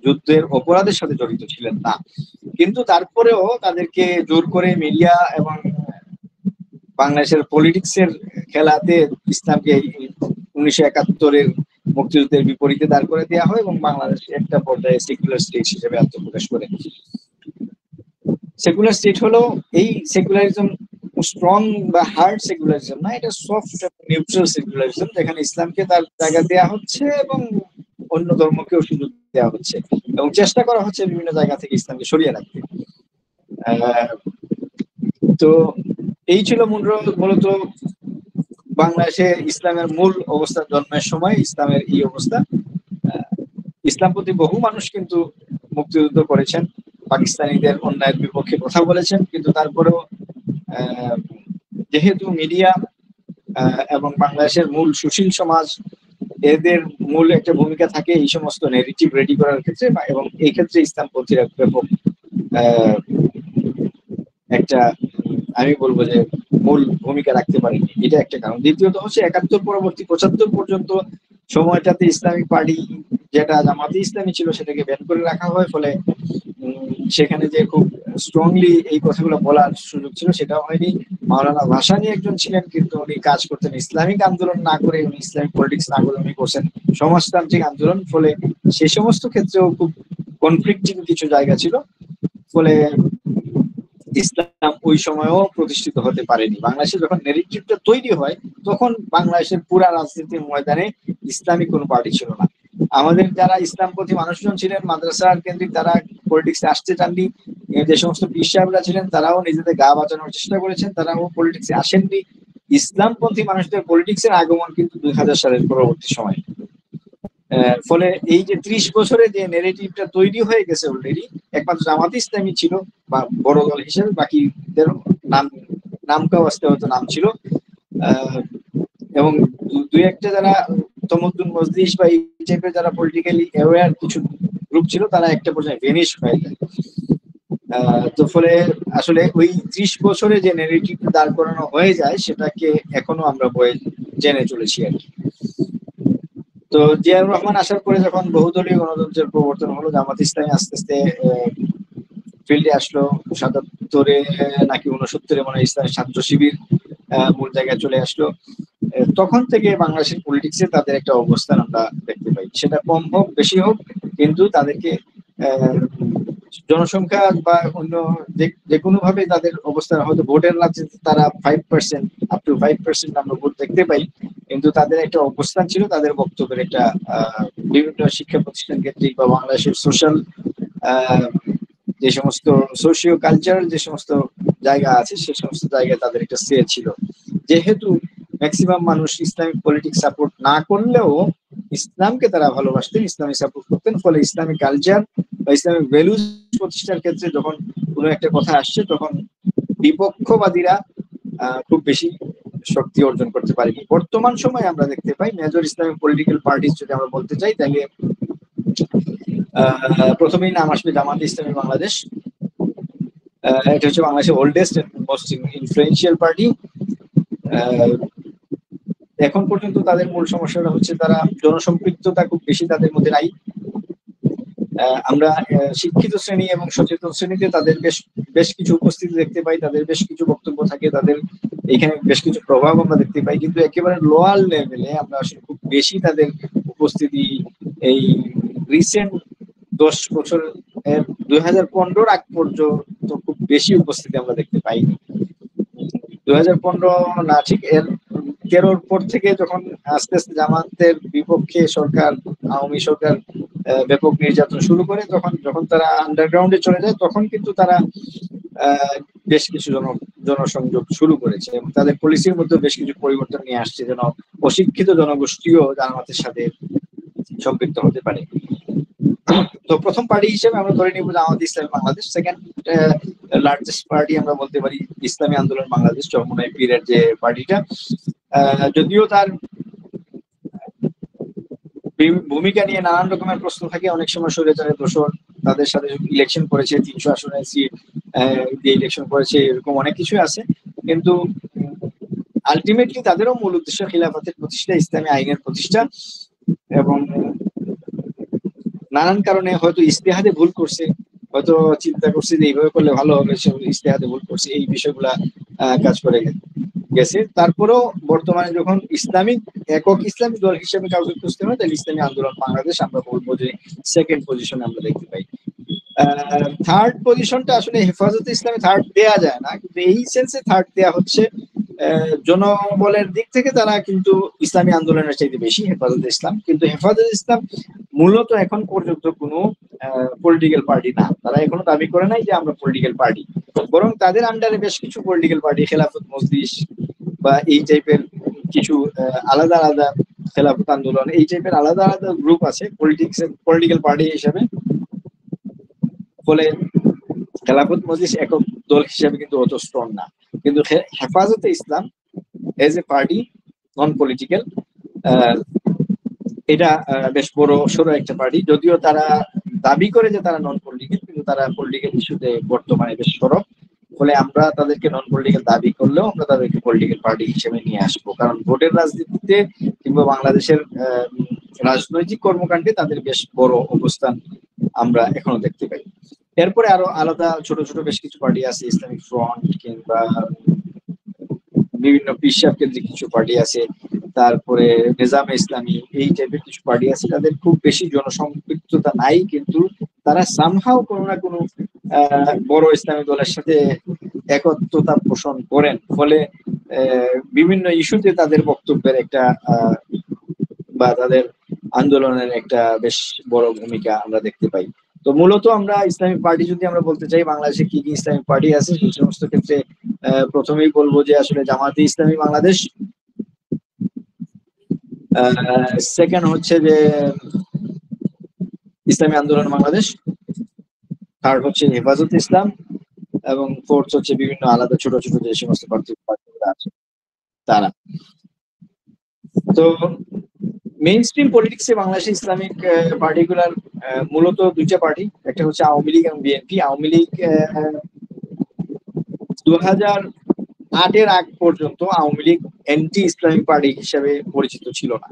যুদ্ধের অপরাধের সাথে জড়িত ছিলেন না। কিন্তু তারপরেও তাদেরকে জোর করে মিডিয়া এবং বাংলাদেশের পলিটিক্সের খেলাতে ইসলামকে 1971-এর মুক্তিযুদ্ধের বিপরীতে দাঁড় করে দেওয়া হয় এবং বাংলাদেশ একটা পর্যায়ে সেকুলার স্টেট হিসেবে আত্মপ্রকাশ করে। সেকুলার স্টেট হলো এই সেকুলারিজম স্ট্রং বা হার্ড সেকুলারিজম না, এটা সফট নিউট্রাল সেকুলারিজম, যেখানে ইসলামকে তার জায়গা দেওয়া হচ্ছে এবং অন্য ধর্মকেও সুযোগ দেওয়া হচ্ছে এবং চেষ্টা করা হচ্ছে বিভিন্ন জায়গা থেকে ইসলামকে সরিয়ে রাখতে। তো এই ছিল মূলত বাংলাদেশে ইসলামের মূল অবস্থা জন্মের সময় ইসলামের এই অবস্থা। ইসলামপন্থী বহু মানুষ কিন্তু মুক্তিযুদ্ধ করেছেন, পাকিস্তানিদের অন্যায়ের বিপক্ষে কথা বলেছেন, কিন্তু তারপরেও যেহেতু মিডিয়া এবং বাংলাদেশের মূল সুশীল সমাজ এদের মূল একটা ভূমিকা থাকে এই সমস্ত নেগেটিভ রেডি করার ক্ষেত্রে, এবং এই ক্ষেত্রে ইসলামপন্থীরা ব্যাপক একটা আমি বলবো যে মূল ভূমিকা রাখতে পারেনি, এটা একটা কারণ। দ্বিতীয়ত হচ্ছে 71 পরবর্তী 75 পর্যন্ত সময়টাতে ইসলামিক পার্টি যেটা জামাতে ইসলামী ছিল সেটাকে ব্যান করে রাখা হয়, ফলে সেখানে যে খুব স্ট্রংলি এই কথাগুলো বলার সুযোগ ছিল সেটা হয়নি। মাওলানা ভাসানী একজন ছিলেন, কিন্তু উনি কাজ করতেন ইসলামিক আন্দোলন না করে, উনি ইসলামিক পলিটিক্স না করে উনি করছেন সমাজতান্ত্রিক আন্দোলন, ফলে সে সমস্ত ক্ষেত্রেও খুব কনফ্লিক্টিং কিছু জায়গা ছিল, ফলে ইসলাম ওই সময়ও প্রতিষ্ঠিত হতে পারেনি। বাংলাদেশে যখন নেগেটিভটা তৈরি হয় তখন বাংলাদেশের পুরা রাজনীতির ময়দানে ইসলামিক কোনো পার্টি ছিল না। আমাদের যারা ইসলামপন্থী মানুষজন ছিলেন মাদ্রাসার কেন্দ্রিক, তারা পলিটিক্সে আসতে চাননি। যে সমস্ত পীর সাহেবরা ছিলেন তারাও নিজেদের গা বাঁচানোর চেষ্টা করেছেন, তারাও পলিটিক্সে আসেননি। ইসলামপন্থী মানুষদের পলিটিক্সের আগমন কিন্তু 2000 সালের পরবর্তী সময়। ফলে এই যে 30 বছরে যে নেগেটিভটা তৈরি হয়ে গেছে অলরেডি, একমাত্র জামাতে ইসলামী ছিল বা বড় দল হিসেবে, বাকিদের নামকাও আসতে হয়তো নাম ছিল, এবং দুই একটা যারা তমদ্দুন মজলিস বা এই টাইপের যারা পলিটিক্যালি অ্যাওয়্যার কিছু গ্রুপ ছিল তারা একটা পর্যায়ে ভেনিশ হয়ে যায়। তো ফলে আসলে ওই 30 বছরে যে নেগেটিভ দাঁড় করানো হয়ে যায় সেটাকে এখনো আমরা বয়ে জেনে চলেছি আর কি। তো জিয়াউর রহমান আসার পরে যখন বহুদলীয় গণতন্ত্রের প্রবর্তন হলো, জামাত ইসলামী আস্তে আস্তে ফিল্ডে আসলো। 77-এ নাকি 69-এ মনে হয় ইসলামী ছাত্র শিবির মূল জায়গায় চলে আসলো। তখন থেকে বাংলাদেশের পলিটিক্সে তাদের একটা অবস্থান আমরা দেখতে পাই, সেটা কম হোক বেশি হোক, কিন্তু তাদেরকে জনসংখ্যা বা অন্য যে কোনো ভাবে তাদের অবস্থান, হয়তো ভোটের রাজনীতি তারা 5% আপ টু 5% আমরা ভোট দেখতে পাই, কিন্তু তাদের একটা অবস্থান ছিল, তাদের বক্তব্যের একটা বিভিন্ন শিক্ষা প্রতিষ্ঠান কেন্দ্রিক বা বাংলাদেশের সোশ্যাল যে সমস্ত সোশিও কালচারাল যে সমস্ত জায়গা আছে সে সমস্ত জায়গায় তাদের একটা সে ছিল। যেহেতু ম্যাক্সিমাম মানুষ ইসলামিক পলিটিক্স সাপোর্ট না করলেও ইসলামকে তারা ভালোবাসতেন, ইসলামিক সাপোর্ট করতেন, ফলে ইসলামিক কালচার বা ইসলামিক ভ্যালুজ প্রতিষ্ঠার ক্ষেত্রে যখন কোনো একটা কথা আসছে তখন বিপক্ষবাদীরা খুব বেশি শক্তি অর্জন করতে পারেনি। বর্তমান সময়ে আমরা দেখতে পাই মেজর ইসলামিক পলিটিক্যাল পার্টিস যদি আমরা বলতে চাই তাহলে প্রথমেই নাম আসবে জামাত ইসলামী বাংলাদেশ। এটা হচ্ছে বাংলাদেশের oldest and most influential party. এখন পর্যন্ত তাদের মূল সমস্যাটা হচ্ছে তারা জনসম্পৃক্ততা খুব বেশি তাদের মধ্যে নাই। আমরা শিক্ষিত শ্রেণী এবং সচেতন শ্রেণীতে তাদের বেশ কিছু উপস্থিতি দেখতে পাই, তাদের বেশ কিছু বক্তব্য থাকে, তাদের এখানে বেশ কিছু প্রভাব আমরা দেখতে পাই, কিন্তু একেবারে লোয়ার লেভেলে আমরা আসলে খুব বেশি তাদের উপস্থিতি এই রিসেন্ট 10 বছর 2015 আগ পর্যন্ত খুব বেশি উপস্থিতি আমরা দেখতে পাইনি। 2015 না, ঠিক এর 13-র পর থেকে যখন আস্তে আস্তে জামাতের বিপক্ষে সরকার, আওয়ামী সরকার ব্যাপক নির্যাতন শুরু করে, যখন তারা আন্ডারগ্রাউন্ডে চলে যায় তখন কিন্তু তারা বেশ কিছু জনসংযোগ শুরু করেছে এবং তাদের পলিসির মধ্যে বেশ কিছু পরিবর্তন নিয়ে আসছে, যেন অশিক্ষিত জনগোষ্ঠীও জামাতের সাথে সম্পৃক্ত হতে পারে। তো প্রথম পার্টি হিসেবে আমরা ধরে নিব Jamaat Islami Bangladesh. Second largest party আমরা বলতে পারি ইসলামী আন্দোলন বাংলাদেশ, চরমোনাই পীরের যে পার্টিটা, যদিও তার ভূমিকা নিয়ে নানান রকমের প্রশ্ন থাকে, অনেক সময় স্বৈরাচারের দোষর, তাদের সাথে ইলেকশন করেছে 300 আসনে দিয়ে ইলেকশন করেছে, এরকম অনেক কিছু আছে, কিন্তু আলটিমেটলি তাদেরও মূল উদ্দেশ্য খিলাফতের প্রতিষ্ঠা, ইসলামী আইনের প্রতিষ্ঠা, এবং নানান কারণে হয়তো ইস্তেহাদে ভুল করছে, হয়তো চিন্তা করছে যে এইভাবে করলে ভালো হবে, সে ইস্তেহাদে ভুল করছে, এই বিষয়গুলা কাজ করে গেছে। তারপরেও বর্তমানে যখন ইসলামিক একক ইসলামী দল হিসেবে কাউকে খুঁজতে হয় তাহলে ইসলামী আন্দোলন বাংলাদেশ আমরা বলবো যে সেকেন্ড পজিশনে আমরা দেখতে পাই। থার্ড পজিশনটা আসলে হেফাজতে ইসলামে থার্ড দেয়া যায় না, কিন্তু এই সেন্সে থার্ড দেয়া হচ্ছে জনবলের দিক থেকে তারা কিন্তু ইসলামী আন্দোলনের চাইতে বেশি হেফাজতে ইসলাম, কিন্তু হেফাজতে ইসলাম মূলত এখন পর্যন্ত কোনো পলিটিক্যাল পার্টি না, তারা এখনো দাবি করে নাই যে আমরা পলিটিক্যাল পার্টি, বরং তাদের আন্ডারে বেশ কিছু পলিটিক্যাল পার্টি, খেলাফত মজলিস বা এই টাইপের কিছু আলাদা আলাদা, খেলাফত আন্দোলন, এই টাইপের আলাদা আলাদা গ্রুপ আছে পলিটিক্যাল পার্টি হিসেবে। ফলে খেলাফত মজলিস একক দল হিসেবে কিন্তু অত স্ট্রং না, কিন্তু Hefazat-e Islam as a party non political, এটা বেশ বড় সড়ো একটা পার্টি, যদিও তারা দাবি করে যে তারা নন পলিটিক্যাল, কিন্তু তারা পলিটিক্যাল ইস্যুতে বর্তমানে বেশ সরব। ফলে আমরা তাদেরকে নন পলিটিক্যাল দাবি করলেও আমরা তাদেরকে পলিটিক্যাল পার্টি হিসেবে নিয়ে আসবো, কারণ ভোটের রাজনীতিতে কিংবা বাংলাদেশের রাজনৈতিক কর্মকাণ্ডে তাদের বেশ বড় অবস্থান আমরা এখনো দেখতে পাই। এরপরে আরো আলাদা ছোট ছোট বেশ কিছু পার্টি আছে, ইসলামিক ফ্রন্ট কিংবা বিভিন্ন পিশাব কেন্দ্রিক কিছু পার্টি আছে, তারপরে নিজামে ইসলামী, এই টাইপের কিছু পার্টি আছে, তাদের খুব বেশি জনসম্পৃক্ততা নাই, কিন্তু তারা সামহাও কোনো না কোনো বড় ইসলামী দলের সাথে একত্রতা পোষণ করেন। ফলে বিভিন্ন ইস্যুতে তাদের বক্তব্যের একটা বা তাদের আন্দোলনের একটা বেশ বড় ভূমিকা আমরা দেখতে পাই। তো মূলত আমরা ইসলামিক পার্টি যদি আমরা বলতে চাই বাংলাদেশে কি কি ইসলামিক পার্টি আছে, সেই সমস্ত ক্ষেত্রে প্রথমেই বলবো যে আসলে জামাতে ইসলামী বাংলাদেশ, সেকেন্ড হচ্ছে যে ইসলামী আন্দোলন বাংলাদেশ, থার্ড হচ্ছে হেফাজত ইসলাম, এবং ফোর্থ হচ্ছে বিভিন্ন আলাদা ছোট ছোট যে সমস্ত পার্টিগুলো আছে তারা। তো মেইন স্ট্রিম পলিটিক্সে বাংলাদেশে ইসলামিক পার্টিগুলার মূলত দুইটা পার্টি, একটা হচ্ছে আওয়ামী লীগ এবং বিএনপি। আওয়ামী লীগ 2008-এর আগ পর্যন্ত Awami League anti Islamic party হিসেবে পরিচিত ছিল না,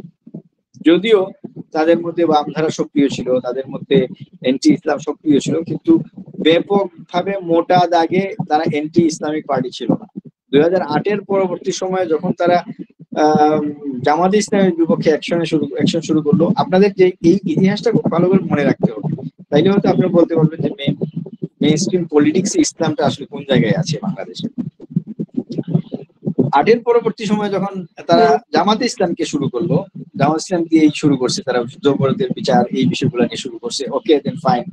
যদিও তাদের মধ্যে বামধারা সক্রিয় ছিল, তাদের মধ্যে অ্যান্টি ইসলাম সক্রিয় ছিল, কিন্তু ব্যাপকভাবে মোটা দাগে তারা অ্যান্টি ইসলামিক পার্টি ছিল না। 2008-এর পরবর্তী সময়ে যখন তারা জামাতে ইসলামের বিপক্ষে অ্যাকশন শুরু করলো, আপনাদের যে এই ইতিহাসটা খুব ভালো করে মনে রাখতে হবে, তাইলে হয়তো আপনি বলতে পারবেন যে মেইন স্ট্রিম পলিটিক্সে ইসলামটা আসলে কোন জায়গায় আছে বাংলাদেশে। 8-এর পরবর্তী সময় যখন তারা জামাতে ইসলামকে শুরু করলো, জামাত ইসলাম দিয়েই শুরু করছে, তারা যুদ্ধাপরাধের বিচার এই বিষয়গুলো নিয়ে শুরু করছে, ওকে দেন ফাইন।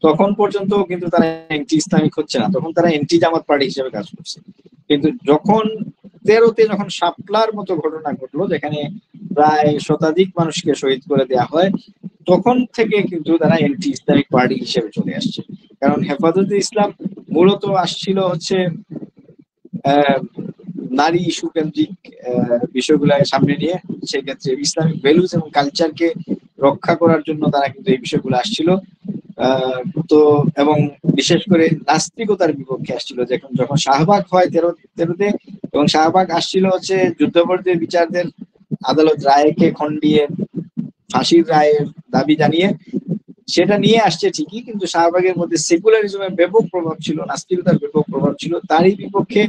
তখন পর্যন্ত কিন্তু তারা অ্যান্টি ইসলামিক হচ্ছে না, তখন তারা অ্যান্টি জামাত পার্টি হিসেবে কাজ করছে। কিন্তু যখন 13-তে যখন শাপলার মতো ঘটনা ঘটলো, যেখানে প্রায় শতাধিক মানুষকে শহীদ করে দেওয়া হয়, তখন থেকে কিন্তু তারা অ্যান্টি ইসলামিক পার্টি হিসেবে চলে আসছে। কারণ হেফাজতে ইসলাম মূলত আসছিল হচ্ছে নারী ইস্যু কেন্দ্রিক বিষয়গুলো সামনে নিয়ে, সেক্ষেত্রে ইসলামিক ভ্যালুজ এবং কালচারকে রক্ষা করার জন্য তারা কিন্তু এই বিষয়গুলো আসছিল। তো এবং বিশেষ করে নাস্তিকতার বিপক্ষে আসছিল, যখন শাহবাগ হয় 13-তে, এবং শাহবাগ আসছিল হচ্ছে যুদ্ধাপরাধের বিচারদের আদালত রায়কে খন্ডিয়ে ফাঁসির রায়ের দাবি জানিয়ে, সেটা নিয়ে আসছে ঠিকই, কিন্তু শাহবাগের মধ্যে সেকুলারিজমের ব্যাপক প্রভাব ছিল, নাস্তিকতার ব্যাপক প্রভাব ছিল, তারই বিপক্ষে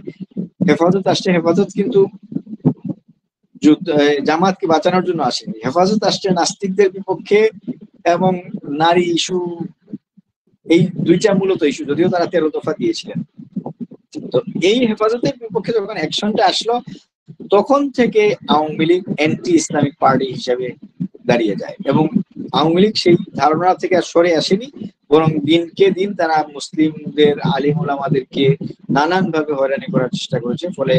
হেফাজত আসছে। হেফাজত কিন্তু জামাতকে বাঁচানোর জন্য আসেনি, হেফাজত আসছে নাস্তিকদের বিপক্ষে এবং নারী ইস্যু, এই দুইটা মূলত ইস্যু, যদিও তারা 13 দফা দিয়েছিলেন। তো এই হেফাজতের বিপক্ষে যখন অ্যাকশনটা আসলো, তখন থেকে Awami League anti Islamic party হিসেবে দাঁড়িয়ে যায়, এবং আওয়ামী লীগ সেই ধারণা থেকে আর সরে আসেনি, বরং দিনকে দিন তারা মুসলিমদের আলিম ওলামাদেরকে নানান ভাবে হয়রানি করার চেষ্টা করেছে। ফলে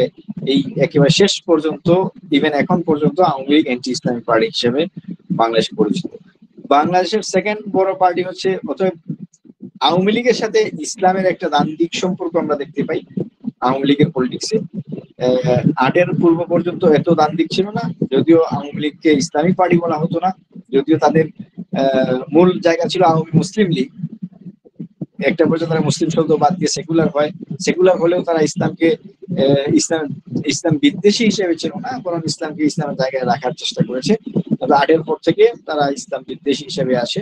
এই একেবারে শেষ পর্যন্ত, ইভেন এখন পর্যন্ত Awami League anti Islamic party হিসেবে বাংলাদেশে পরিচিত। বাংলাদেশের সেকেন্ড বড় পার্টি হচ্ছে, অতএব আওয়ামী লীগের সাথে ইসলামের একটা দ্বান্দ্বিক সম্পর্ক আমরা দেখতে পাই আওয়ামী লীগের পলিটিক্সে। 8-এর পূর্ব পর্যন্ত এত দ্বান্দ্বিক ছিল না, যদিও আওয়ামী লীগকে ইসলামিক পার্টি বলা হতো না, যদিও তাদের মূল জায়গা ছিল আওয়ামী মুসলিম লীগ। একটা পর্যন্ত তারা মুসলিম শব্দ বাদ দিয়ে সেকুলার হয়, সেকুলার হলেও তারা ইসলামকে ইসলাম বিদ্বেষী হিসেবে ছিল না, বরং ইসলামকে ইসলামের জায়গায় রাখার চেষ্টা করেছে। তবে 8-এর পর থেকে তারা ইসলাম বিদ্বেষী হিসেবে আসে।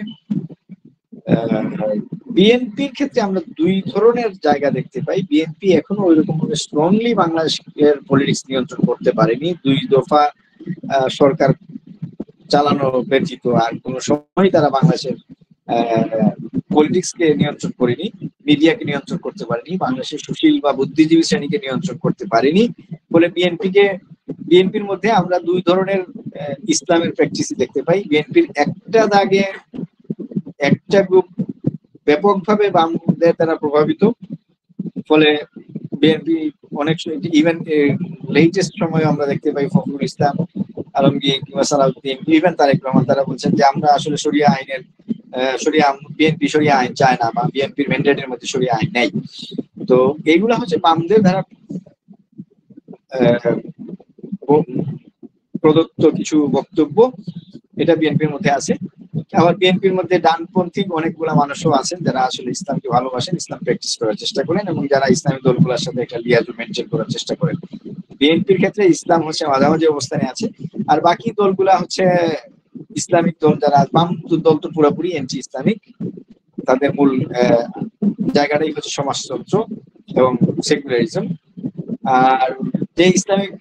বিএনপির ক্ষেত্রে আমরা দুই ধরনের জায়গা দেখতে পাই। বিএনপি এখনো ওইরকম ভাবে স্ট্রংলি বাংলাদেশের পলিটিক্স নিয়ন্ত্রণ করতে পারেনি। 2 দফা সরকার চালানো ব্যতীত আর কোনো সময় তারা বাংলাদেশের পলিটিক্স কে নিয়ন্ত্রণ করেনি, মিডিয়াকে নিয়ন্ত্রণ করতে পারেনি, বাংলাদেশের সুশীল বা বুদ্ধিজীবী শ্রেণীকে নিয়ন্ত্রণ করতে পারেনি। ফলে বিএনপির মধ্যে আমরা দুই ধরনের ইসলামের প্র্যাকটিস দেখতে পাই। বিএনপির একটা দাগে একটা গ্রুপ ব্যাপকভাবে বামদের দ্বারা প্রভাবিত, ফলে বিএনপি অনেক ইভেন লেটেস্ট সময়ে আমরা দেখতে পাই ফখরুল ইসলাম আলমগীর কিংবা সালাউদ্দিন, ইভেন তারেক রহমান, তারা বলছেন যে আমরা আসলে শরিয়া আইনের বিএনপি শরিয়া আইন চায় না বা বিএনপির ম্যান্ডেটের মধ্যে শরিয়া আইন নেই। তো এইগুলা হচ্ছে বামদের দ্বারা প্রদত্ত কিছু বক্তব্য, এটা বিএনপির মধ্যে আছে। আবার বিএনপির মধ্যে ডানপন্থী অনেকগুলা মানুষও আছেন যারা আসলে ইসলামকে ভালোবাসেন, ইসলাম প্র্যাকটিস করার চেষ্টা করেন এবং যারা ইসলামী দলগুলোর সাথে একটা লিয়াজু মেনটেন করার চেষ্টা করেন। বিএনপির ক্ষেত্রে ইসলাম হচ্ছে মাঝামাঝি অবস্থানে আছে, আর বাকি দলগুলা হচ্ছে ইসলামিক দল, যারা বাম দল তো পুরোপুরি এন্টি ইসলামিক, তাদের মূল জায়গাটাই হচ্ছে সমাজতন্ত্র এবং সেকুলারিজম। আর যে ইসলামিক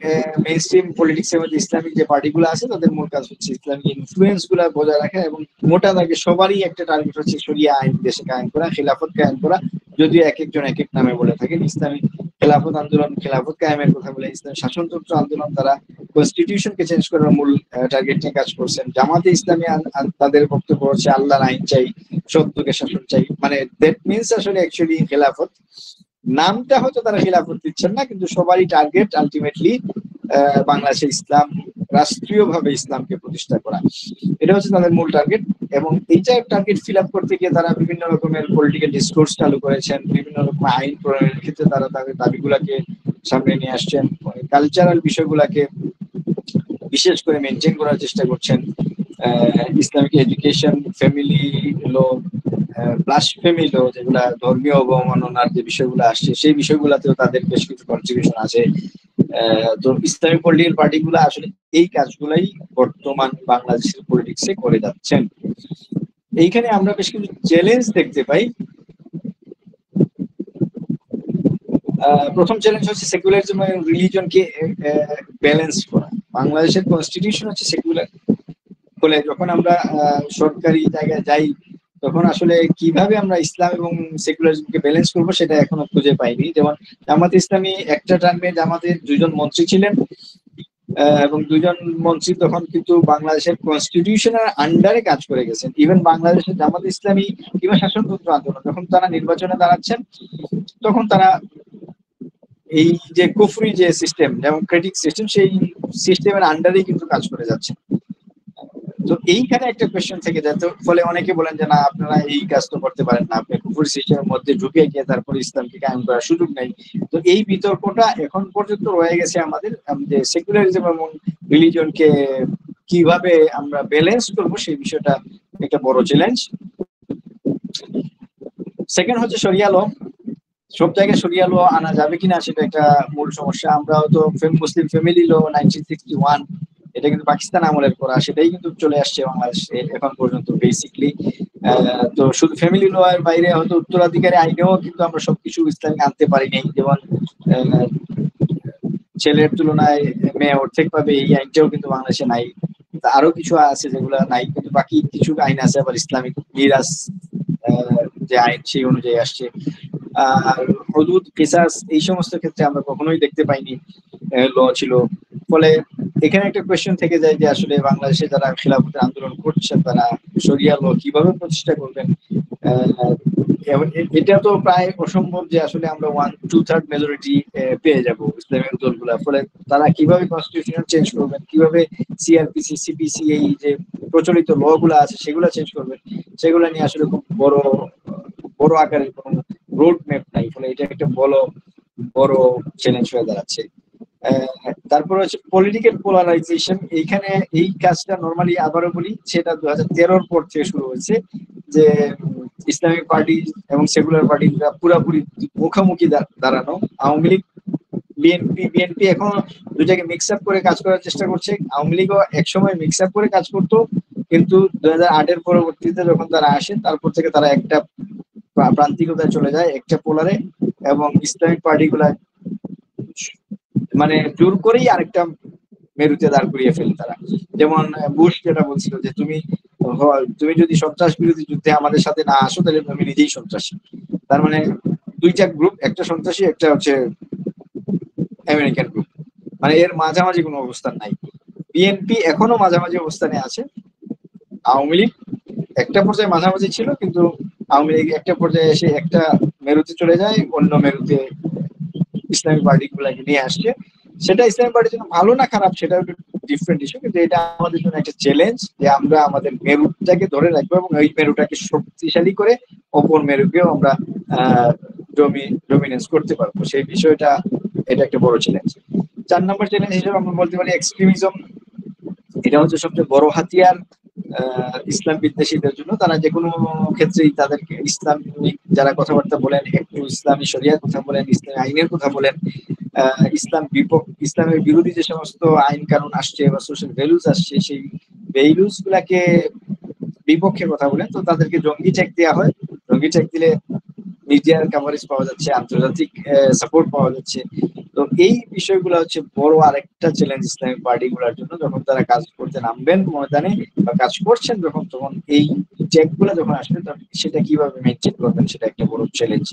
মেইন স্ট্রিম পলিটিক্স এর মধ্যে ইসলামিক যে পার্টিগুলো আছে তাদের মূল কাজ হচ্ছে ইসলামিক ইনফ্লুয়েন্স গুলা বজায় রাখা, এবং মোটা দাগে সবারই একটা টার্গেট হচ্ছে শরিয়া আইন দেশে কায়েম করা, খেলাফত কায়েম করা। যদিও এক একজন এক এক নামে বলে থাকেন। ইসলামিক খেলাফত আন্দোলন খেলাফত কায়েমের কথা বলে, ইসলামিক শাসনতন্ত্র আন্দোলন তারা কনস্টিটিউশনকে চেঞ্জ করার মূল টার্গেট নিয়ে কাজ করছেন। জামাতে ইসলামী তাদের বক্তব্য হচ্ছে আল্লাহর আইন চাই, সত্যকে শাসন চাই, মানে দ্যাট মিনস আসলে অ্যাকচুয়ালি খেলাফত। নামটা হয়তো তারা খেলাফত দিচ্ছেন না, কিন্তু সবারই টার্গেট আলটিমেটলি বাংলাদেশে ইসলাম, রাষ্ট্রীয়ভাবে ইসলামকে প্রতিষ্ঠা করা, এটা হচ্ছে তাদের মূল টার্গেট। এবং এইটা টার্গেট ফিল আপ করতে গিয়ে তারা বিভিন্ন রকমের পলিটিক্যাল ডিসকোর্স চালু করেছেন, বিভিন্ন রকম আইন প্রণয়নের ক্ষেত্রে তারা তাদের দাবিগুলাকে সামনে নিয়ে আসছেন, কালচারাল বিষয়গুলাকে বিশেষ করে মেনটেন করার চেষ্টা করছেন। Islamic education, family law, blasphemy law, যেগুলা ধর্মীয় অবমাননার যে বিষয়গুলো আসছে সেই বিষয়গুলোতেও তাদের বেশ কিছু কন্ট্রিবিউশন আছে। তো ইসলামিক পলিটিক্যাল পার্টিগুলো আসলে এই কাজগুলাই বর্তমান বাংলাদেশের পলিটিক্সে করে যাচ্ছেন। এইখানে আমরা বেশ কিছু চ্যালেঞ্জ দেখতে পাই। প্রথম চ্যালেঞ্জ হচ্ছে সেকুলারিজম এবং রিলিজনকে ব্যালেন্স করা। বাংলাদেশের কনস্টিটিউশন হচ্ছে সেকুলার, ফলে যখন আমরা সরকারি জায়গায় যাই তখন আসলে কিভাবে আমরা ইসলাম এবং সেকুলারিজমকে ব্যালেন্স করবো সেটা এখনো খুঁজে পাইনি। যেমন জামাতে ইসলামী একটা টার্মে জামাতের 2 জন মন্ত্রী ছিলেন, এবং 2 জন মন্ত্রী তখন কিন্তু বাংলাদেশের কনস্টিটিউশনের আন্ডারে কাজ করে গেছেন। ইভেন বাংলাদেশের জামাতে ইসলামী কিংবা শাসনতন্ত্র আন্দোলন যখন তারা নির্বাচনে দাঁড়াচ্ছেন তখন তারা এই যে কুফরি যে সিস্টেম, ডেমোক্রেটিক সিস্টেম, সেই সিস্টেমের আন্ডারেই কিন্তু কাজ করে যাচ্ছে। তো এইখানে একটা কোয়েশ্চেন থেকে যায়। তো ফলে অনেকে বলেন যে না, আপনারা এই কাজ তো করতে পারেন না, আপনি কুফরি সিস্টেমের মধ্যে ঢুকে গিয়ে তারপরে ইসলামকে কায়েম করার সুযোগ নেই। তো এই বিতর্কটা এখন পর্যন্ত রয়ে গেছে আমাদের, যে সেকুলারিজম এবং রিলিজনকে কিভাবে আমরা ব্যালেন্স করব সেই বিষয়টা একটা বড় চ্যালেঞ্জ। সেকেন্ড হচ্ছে শরিয়া ল। সব জায়গায় শরিয়া ল আনা যাবে কিনা সেটা একটা মূল সমস্যা। আমরা হয়তো মুসলিম ফ্যামিলি ল 1961, এটা কিন্তু পাকিস্তান আমলের করা, সেটাই কিন্তু চলে আসছে বাংলাদেশে এখন পর্যন্ত বেসিকলি। তো শুধু ফ্যামিলি ল এর বাইরে হয়তো উত্তরাধিকারী আইনেও কিন্তু আমরা সবকিছু ইসলামিক আনতে পারি নাই। যেমন ছেলের তুলনায় মেয়ে অর্ধেক পাবে, এই আইনটাও কিন্তু বাংলাদেশে নাই। আরো কিছু আছে যেগুলা নাই, কিন্তু বাকি কিছু আইন আছে আবার ইসলামিক মিরাস যে আইন সেই অনুযায়ী আসছে। আর হুদুদ, কিসাস, এই সমস্ত ক্ষেত্রে আমরা কখনোই দেখতে পাইনি ল ছিল। ফলে এখানে একটা কোয়েশ্চেন থেকে যায় যে আসলে বাংলাদেশে যারা খিলাফতের আন্দোলন করছেন তারা শরিয়া ল কিভাবে প্রতিষ্ঠা করবেন। এটা তো প্রায় অসম্ভব যে আসলে আমরা 1/2 মেজরিটি পেয়ে যাব ইসলামিক দলগুলা। ফলে তারা কিভাবে কনস্টিটিউশন চেঞ্জ করবেন, কিভাবে সিআরপিসি, সিপিসি, এই যে প্রচলিত ল গুলা আছে সেগুলা চেঞ্জ করবেন, সেগুলা নিয়ে আসলে খুব বড় আকারের কোন রোড ম্যাপ নাই। ফলে এটা একটা বড় চ্যালেঞ্জ হয়ে দাঁড়াচ্ছে। তারপর হচ্ছে পলিটিক্যাল পোলারাইজেশন। এইখানে এই কাজটা নর্মালি আবারও বলি, সেটা 2013 পর থেকে শুরু হয়েছে, যে ইসলামিক পার্টি এবং সেকুলার পার্টিরা পুরাপুরি মুখোমুখি দাঁড়ানো। আওয়ামী লীগ, বিএনপি এখন দুটাকে মিক্স আপ করে কাজ করার চেষ্টা করছে। আওয়ামী লীগও একসময় মিক্স আপ করে কাজ করতো, কিন্তু 2008 পরবর্তীতে যখন তারা আসে তারপর থেকে তারা একটা প্রান্তিকতায় চলে যায়, একটা পোলারে, এবং ইসলামিক পার্টিগুলা মানে জোর করেই আরেকটা মেরুতে দাঁড় করিয়ে ফেলে তারা। যেমন বুশ যেটা বলছিল যে তুমি যদি সন্ত্রাস বিরোধী যুদ্ধে আমাদের সাথে না আসো তাহলে তুমি নিজেই সন্ত্রাসী। তার মানে দুইটা গ্রুপ, একটা সন্ত্রাসী, একটা হচ্ছে আমেরিকান গ্রুপ, মানে এর মাঝামাঝি কোনো অবস্থান নাই। বিএনপি এখনো মাঝামাঝি অবস্থানে আছে। আওয়ামী লীগ একটা পর্যায়ে মাঝামাঝি ছিল, কিন্তু আওয়ামী লীগ একটা পর্যায়ে এসে একটা মেরুতে চলে যায়, অন্য মেরুতে ইসলামিক পার্টি গুলাকে নিয়ে আসছে। সেটা ইসলামিক পার্টির জন্য ভালো না খারাপ সেটা একটু ডিফারেন্ট ইস্যু, কিন্তু এটা আমাদের জন্য একটা চ্যালেঞ্জ যে আমরা আমাদের মেরুটাকে ধরে রাখবো এবং এই মেরুটাকে শক্তিশালী করে অপর মেরুকেও আমরা ডমিনেন্স করতে পারবো। সেই বিষয়টা এটা একটা বড় চ্যালেঞ্জ। 4 নম্বর চ্যালেঞ্জ হিসেবে আমরা বলতে পারি এক্সট্রিমিজম। এটা হচ্ছে সবচেয়ে বড় হাতিয়ার ইসলাম বিদ্বেষীদের জন্য। তারা যে কোনো ক্ষেত্রেই তাদেরকে ইসলামিক যারা কথাবার্তা বলেন, একটু ইসলামী শরিয়ার কথা বলেন, ইসলামী আইনের কথা বলেন, ইসলামের বিরোধী যে সমস্ত আইন কানুন আসছে বা সোশ্যাল ভ্যালুজ আসছে, সেই ভ্যালুজ গুলাকে বিপক্ষে কথা বলেন, তো তাদেরকে জঙ্গি ট্যাগ দেওয়া হয়। জঙ্গি ট্যাগ দিলে মিডিয়ার কভারেজ পাওয়া যাচ্ছে, আন্তর্জাতিক সাপোর্ট পাওয়া যাচ্ছে। তো এই বিষয়গুলো হচ্ছে বড় আরেকটা চ্যালেঞ্জ ইসলামিক পার্টি গুলার জন্য। যখন তারা কাজ করতে নামবেন ময়দানে বা কাজ করছেন যখন, তখন এই ট্যাগ গুলা যখন আসবে তখন সেটা কিভাবে মেনটেন করবেন সেটা একটা বড় চ্যালেঞ্জ।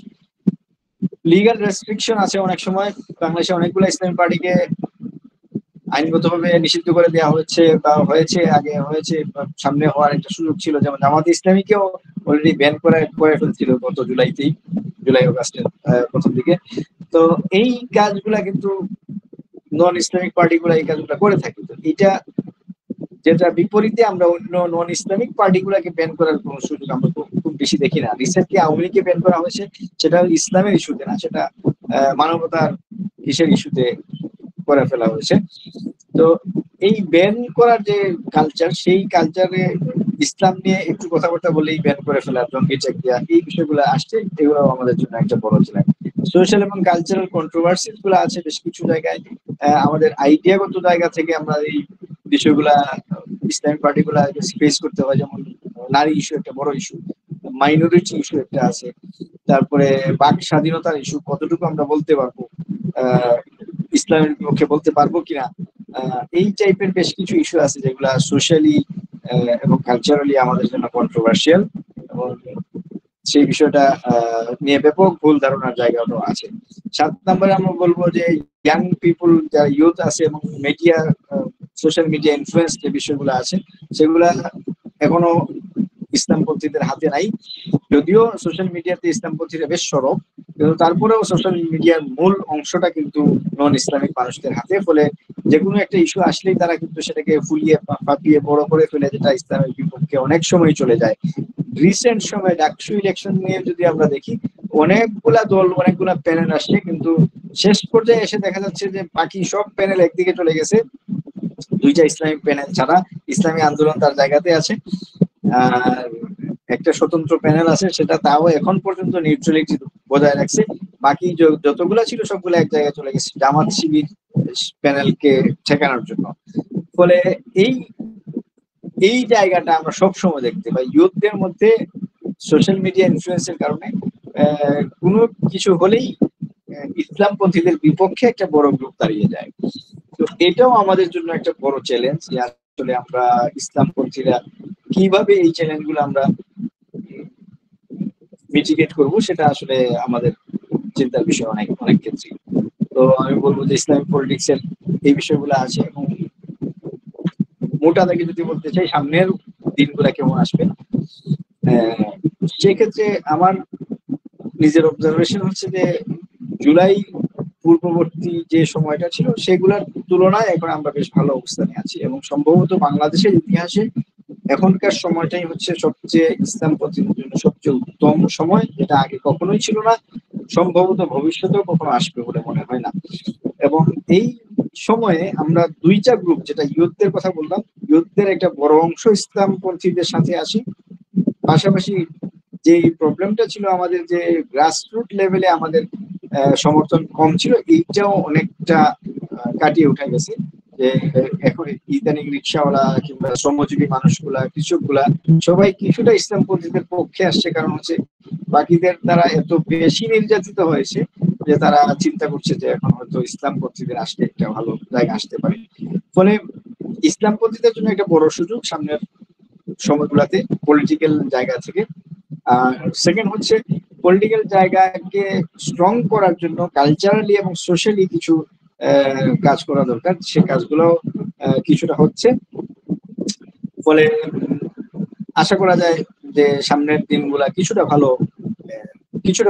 লিগ্যাল রেস্ট্রিকশন আছে অনেক সময়। বাংলাদেশে অনেকগুলো ইসলামিক পার্টিকে আইনগতভাবে নিষিদ্ধ করে দেওয়া হয়েছে বা হয়েছে, আগে হয়েছে, সামনে হওয়ার একটা সুযোগ ছিল। যেমন জামাত ইসলামীকেও অলরেডি ব্যান করে ফেলছিল গত জুলাই অগাস্টের প্রথম দিকে। তো এই কাজগুলা কিন্তু নন ইসলামিক পার্টি গুলা এই কাজগুলা করে থাকে। তো এটা যেটা বিপরীতে আমরা অন্য নন ইসলামিক পার্টি গুলাকে ব্যান করার কোন সুযোগ আমরা খুব বেশি দেখি না। রিসেন্টলি আওয়ামী লীগকে ব্যান করা হয়েছে, সেটা ইসলামের ইস্যুতে না, সেটা মানবতার ইস্যুতে করে ফেলা হয়েছে। তো এই ব্যান করার যে কালচার, সেই কালচারে ইসলাম নিয়ে একটু কথাবার্তা বলেই ব্যান করে ফেলা, জঙ্গি চেক দেওয়া, এই বিষয়গুলো আসছে, এগুলো আমাদের জন্য একটা বড় চ্যালেঞ্জ। সোশ্যাল এবং কালচারাল কন্ট্রোভার্সিস গুলো আছে বেশ কিছু জায়গায়। আমাদের আইডিয়াগত জায়গা থেকে আমরা এই বিষয়গুলা ইসলামিক পার্টি গুলা ফেস করতে হয়। যেমন নারী ইস্যু একটা বড় ইস্যু, মাইনরিটি ইস্যু একটা আছে, তারপরে বাক স্বাধীনতার ইস্যু, কতটুকু আমরা বলতে পারবো, ইসলামের পক্ষে বলতে পারবো কিনা, এই টাইপের বেশ কিছু ইস্যু আছে যেগুলা সোশ্যালি এবং কালচারালি আমাদের জন্য কন্ট্রোভার্সিয়াল, এবং সেই বিষয়টা নিয়ে ব্যাপক ভুল ধারণার জায়গাটাও আছে। 7 নম্বরে আমরা বলবো যে ইয়াং পিপুল যারা ইউথ আছে এবং মিডিয়া, সোশ্যাল মিডিয়া ইনফ্লুয়েন্স যে বিষয়গুলো আছে সেগুলা এখনো ইসলামপন্থীদের হাতে নাই। যদিও সোশ্যাল মিডিয়াতে ইসলামপন্থীরা বেশ সরব, কিন্তু তারপরেও সোশ্যাল মিডিয়ার মূল অংশটা কিন্তু নন ইসলামিক মানুষদের হাতে। ফলে যে কোনো একটা ইস্যু আসলেই তারা কিন্তু সেটাকে ফুলিয়ে ফাঁপিয়ে বড় করে ফেলে, যেটা ইসলামের বিপক্ষে অনেক সময় চলে যায়। রিসেন্ট সময় ডাকসু ইলেকশন নিয়ে যদি আমরা দেখি, অনেকগুলা দল, অনেকগুলা প্যানেল আসছে, কিন্তু শেষ পর্যায়ে এসে দেখা যাচ্ছে যে বাকি সব প্যানেল একদিকে চলে গেছে, দুইটা ইসলামিক প্যানেল ছাড়া। ইসলামী আন্দোলন তার জায়গাতে আছে, আর একটা স্বতন্ত্র প্যানেল আছে, সেটা তাও এখন পর্যন্ত নিউট্রালিটি বজায় রাখছে। বাকি যতগুলা ছিল সবগুলো এক জায়গায় চলে গেছে জামাত শিবির প্যানেলকে ঠেকানোর জন্য। ফলে এই জায়গাটা আমরা সবসময় দেখতে পাই, ইউথদের মধ্যে সোশ্যাল মিডিয়া ইনফ্লুয়েন্সের কারণে কোনো কিছু হলেই ইসলামপন্থীদের বিপক্ষে একটা বড় গ্রুপ দাঁড়িয়ে যায়। তো এটাও আমাদের জন্য একটা বড় চ্যালেঞ্জ যে আসলে আমরা ইসলামপন্থীরা কিভাবে এই চ্যালেঞ্জ গুলো আমরা মিটিগেট করব, সেটা আসলে আমাদের চিন্তার বিষয় অনেক অনেক ক্ষেত্রে। তো আমি বলবো যে ইসলামিক পলিটিক্স এর এই বিষয়গুলো আছে, এবং মোটা দাগে যদি বলতে চাই সামনের দিনগুলা কেমন আসবে, সেক্ষেত্রে আমার নিজের অবজারভেশন হচ্ছে যে জুলাই পূর্ববর্তী যে সময়টা ছিল সেগুলোর তুলনায় এখন আমরা বেশ ভালো অবস্থানে আছি, এবং সম্ভবত বাংলাদেশের ইতিহাসে এখনকার সময়টাই হচ্ছে সবচেয়ে ইসলামপন্থীদের জন্য সবচেয়ে উত্তম সময়, যেটা আগে কখনোই ছিল না, সম্ভবত ভবিষ্যতেও কখনো আসবে বলে মনে হয় না। এবং এই সময়ে আমরা দুইটা গ্রুপ, যেটা ইউথদের কথা বললাম, ইউথদের একটা বড় অংশ ইসলামপন্থীদের সাথে আসি, পাশাপাশি যে প্রবলেমটা ছিল আমাদের, যে গ্রাসরুট লেভেলে আমাদের সমর্থন কম ছিল, এইটাও অনেকটা কাটিয়ে উঠে গেছে। যে এখন ইদানিং রিক্সাওয়ালা কিংবা শ্রমজীবী মানুষগুলা, কৃষকগুলা সবাই কিছুটা ইসলামপন্থীদের পক্ষে আসছে, কারণ হচ্ছে বাকিদের দ্বারা এত বেশি নির্যাতিত হয়েছে যে তারা চিন্তা করছে যে এখন হয়তো ইসলামপন্থীদের আসলে একটা ভালো জায়গা আসতে পারে। ফলে ইসলামপন্থীদের জন্য একটা বড় সুযোগ সামনের সময়গুলোতে পলিটিক্যাল জায়গা থেকে। আর সেকেন্ড হচ্ছে পলিটিক্যাল জায়গাকে স্ট্রং করার জন্য কালচারালি এবং সোশ্যালি কিছু কাজ করা দরকার, সে কাজগুলো কিছুটা হচ্ছে। ফলে আশা করা যায় যে সামনের দিনগুলা কিছুটা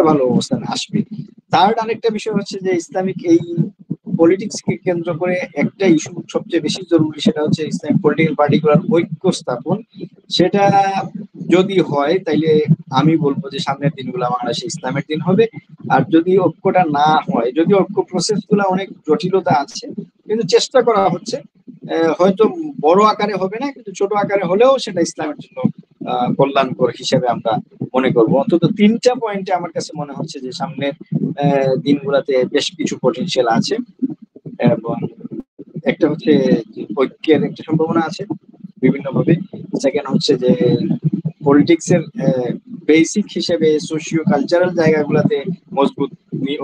ভালো অবস্থান আসবে। থার্ড আরেকটা বিষয় হচ্ছে যে ইসলামিক এই পলিটিক্স কে কেন্দ্র করে একটা ইস্যু সবচেয়ে বেশি জরুরি, সেটা হচ্ছে ইসলামিক পলিটিক্যাল পার্টিগুলোর ঐক্য স্থাপন। সেটা যদি হয় তাইলে আমি বলবো যে সামনের দিনগুলো বাংলাদেশে ইসলামের দিন হবে। আর যদি ঐক্যটা না হয়, যদি ঐক্য প্রসেস গুলা অনেক জটিলতা আছে, কিন্তু চেষ্টা করা হচ্ছে, হয়তো বড় আকারে হবে না, কিন্তু ছোট আকারে হলেও সেটা ইসলামের জন্য কল্যাণকর হিসেবে আমরা মনে করবো। অন্তত 3টা পয়েন্টে আমার কাছে মনে হচ্ছে যে সামনের দিনগুলোতে বেশ কিছু পটেনশিয়াল আছে, এবং একটা হচ্ছে ঐক্যের একটা সম্ভাবনা আছে বিভিন্ন ভাবে। সেকেন্ড হচ্ছে যে পলিটিক্স এর বেসিক হিসেবে সোশিও কালচারাল জায়গাগুলোতে মজবুত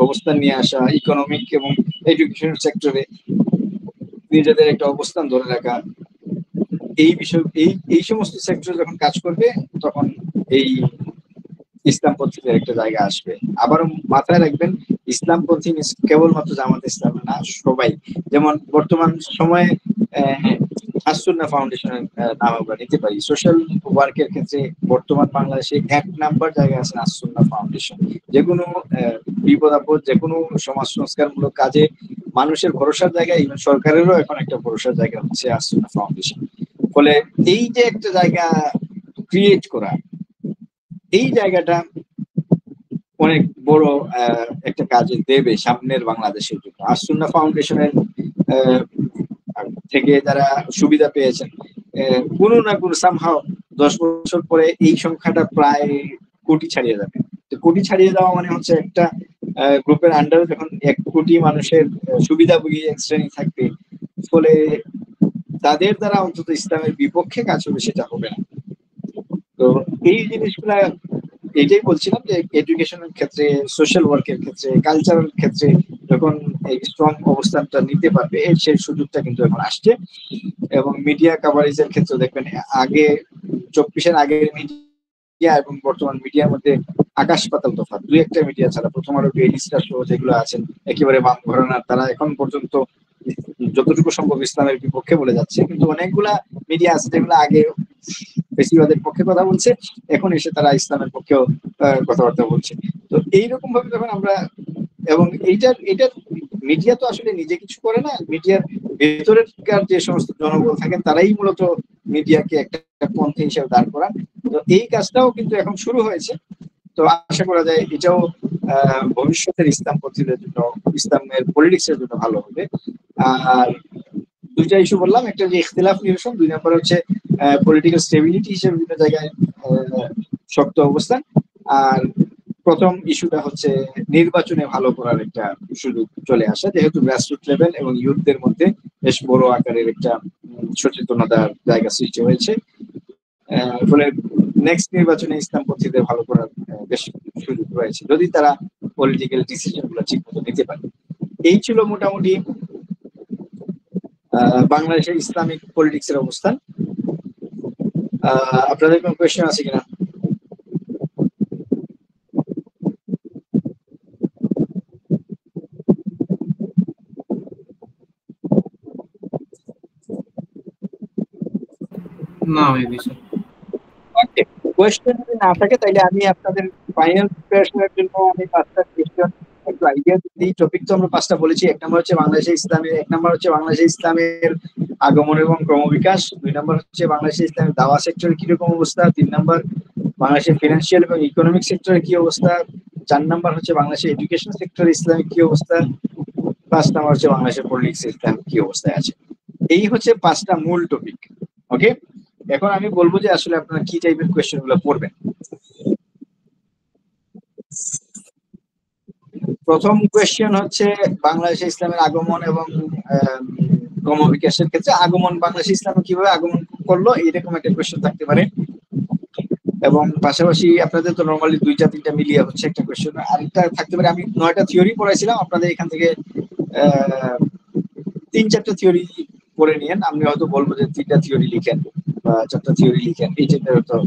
অবস্থান নিয়ে আসা, ইকোনমিক এবং এডুকেশন সেক্টরে নিজেদের একটা অবস্থান ধরে রাখা, এই বিষয় এই সমস্ত সেক্টর যখন কাজ করবে তখন এই ইসলামপন্থীদের একটা জায়গা আসবে। আবারও মাথায় রাখবেন, ইসলামপন্থী কেবলমাত্র জামাত ইসলাম না, সবাই। যেমন বর্তমান সময়ে আসুন্নাহ ফাউন্ডেশনের নাম আমরা নিতে পারি। সোশ্যাল ওয়ার্কের ক্ষেত্রে বর্তমান বাংলাদেশে 1 নাম্বার জায়গায় আছে আসুন্নাহ ফাউন্ডেশন। যে কোনো বিপদ আপদ, যে কোনো সমাজ সংস্কারমূলক কাজে মানুষের ভরসার জায়গা, ইভেন সরকারেরও এখন একটা ভরসার জায়গা হচ্ছে আসুন্নাহ ফাউন্ডেশন। ফলে এই যে একটা জায়গা ক্রিয়েট করা, এই জায়গাটা অনেক বড় একটা কাজে দেবে সামনের বাংলাদেশের জন্য। আসুন্নাহ ফাউন্ডেশনের থেকে যারা সুবিধা পেয়েছেন, কোনো না কোনো সামহাও 10 বছর পরে এই সংখ্যাটা প্রায় কোটি ছাড়িয়ে যাবে। তো কোটি ছাড়িয়ে যাওয়া মানে হচ্ছে একটা গ্রুপের আন্ডারে যখন 1 কোটি মানুষের সুবিধাভোগী এক শ্রেণী থাকবে, ফলে তাদের দ্বারা অন্তত ইসলামের বিপক্ষে কাজ হবে সেটা হবে না। তো এই জিনিসগুলা, এটাই বলছিলাম যে এডুকেশনের ক্ষেত্রে, সোশ্যাল ওয়ার্কের ক্ষেত্রে, কালচারাল ক্ষেত্রে যখন এই স্ট্রং অবস্থানটা নিতে পারবে, সেই সুযোগটা কিন্তু এখন আসছে। এবং মিডিয়া কাভারেজের ক্ষেত্রে দেখবেন, আগে 24-এর আগের মিডিয়া এবং বর্তমান মিডিয়ার মধ্যে আকাশ পাতাল তফাৎ। 2-একটা মিডিয়া ছাড়া, প্রথম আলো, ডেইলি স্টার সহ যেগুলো আছেন একেবারে বাম ঘরানার, তারা এখন পর্যন্ত যতটুকু সম্ভব ইসলামের বিপক্ষে বলে যাচ্ছে। কিন্তু অনেকগুলা মিডিয়া আছে যেগুলো আগে বেশিরভাগের পক্ষে কথা বলছে, এখন এসে তারা ইসলামের পক্ষেও কথাবার্তা বলছে। তো এইরকম ভাবে যখন আমরা, এবং এইটার মিডিয়া তো আসলে নিজে কিছু করে না, মিডিয়ার ভেতরের যে সমস্ত জনবল থাকেন তারাই মূলত মিডিয়াকে একটা পন্থী হিসেবে দাঁড় করান। তো এই কাজটাও কিন্তু এখন শুরু হয়েছে। তো আশা করা যায় এটাও ভবিষ্যতের ইসলামপন্থীদের জন্য, ইসলামের পলিটিক্স এর জন্য ভালো হবে। আর 2টা ইস্যু বললাম, একটা যে ইখতিলাফ নিরসন, 2 নম্বর হচ্ছে পলিটিক্যাল স্টেবিলিটি হিসেবে বিভিন্ন জায়গায় শক্ত অবস্থান। আর প্রথম ইস্যুটা হচ্ছে নির্বাচনে ভালো করার একটা সুযোগ চলে আসা, যেহেতু গ্রাসরুট লেভেল এবং ইউথদের মধ্যে বেশ বড় আকারের একটা সচেতনতার জায়গা সৃষ্টি হয়েছে। ফলে নেক্সট নির্বাচনে ইসলামপন্থীদের ভালো করার বেশ সুযোগ রয়েছে, যদি তারা পলিটিক্যাল ডিসিশন গুলো ঠিক মতো নিতে পারে। এই ছিল মোটামুটি বাংলাদেশের ইসলামিক পলিটিক্স এর অবস্থান। আপনাদের কোনো কোয়েশ্চেন আছে কিনা? না মেবি স্যার। ওকে, কোয়েশ্চেন যদি না থাকে তাহলে আমি আপনাদের ফাইনাল প্রিপারেশনের জন্য আমি 5টা কোয়েশ্চেন একটু আইডিয়া দিই। এই টপিক তো আমরা 5টা বলেছি। 1 নম্বর হচ্ছে বাংলাদেশের ইসলামের, 1 নম্বর হচ্ছে বাংলাদেশের ইসলামের আগমন এবং ক্রমবিকাশ, 2 নম্বর হচ্ছে বাংলাদেশের ইসলামের দাওয়া সেক্টরের কিরকম অবস্থা, 3 নম্বর বাংলাদেশের ফিনান্সিয়াল এবং ইকোনমিক সেক্টরের কি অবস্থা, 4 নম্বর হচ্ছে বাংলাদেশের এডুকেশন সেক্টরে ইসলামিক কি অবস্থা, 5 নম্বর হচ্ছে বাংলাদেশের পলিটিক্স ইসলাম কি অবস্থায় আছে। এই হচ্ছে 5টা মূল টপিক। ওকে, এখন আমি বলবো যে আসলে আপনারা কি টাইপের কোয়েশ্চেন গুলো পড়বেন। প্রথম কোয়েশ্চেন হচ্ছে বাংলাদেশে ইসলামের আগমন এবং ক্রমবিকাশের ক্ষেত্রে আগমন, বাংলাদেশে ইসলাম কিভাবে আগমন করলো, এইরকম একটা কোয়েশ্চেন থাকতে পারে। এবং পাশাপাশি আপনাদের তো নরমালি 2-3টা মিলিয়ে হচ্ছে একটা কোয়েশ্চেন। আরেকটা থাকতে পারে, আমি 9টা থিওরি পড়াইছিলাম, আপনাদের এখান থেকে 3-4টা থিওরি করে নিয়েন। আমি হয়তো বলবো যে 3টা থিওরি লিখেন বা 4টা থিওরি লিখেন, এই টাইপের হয়তো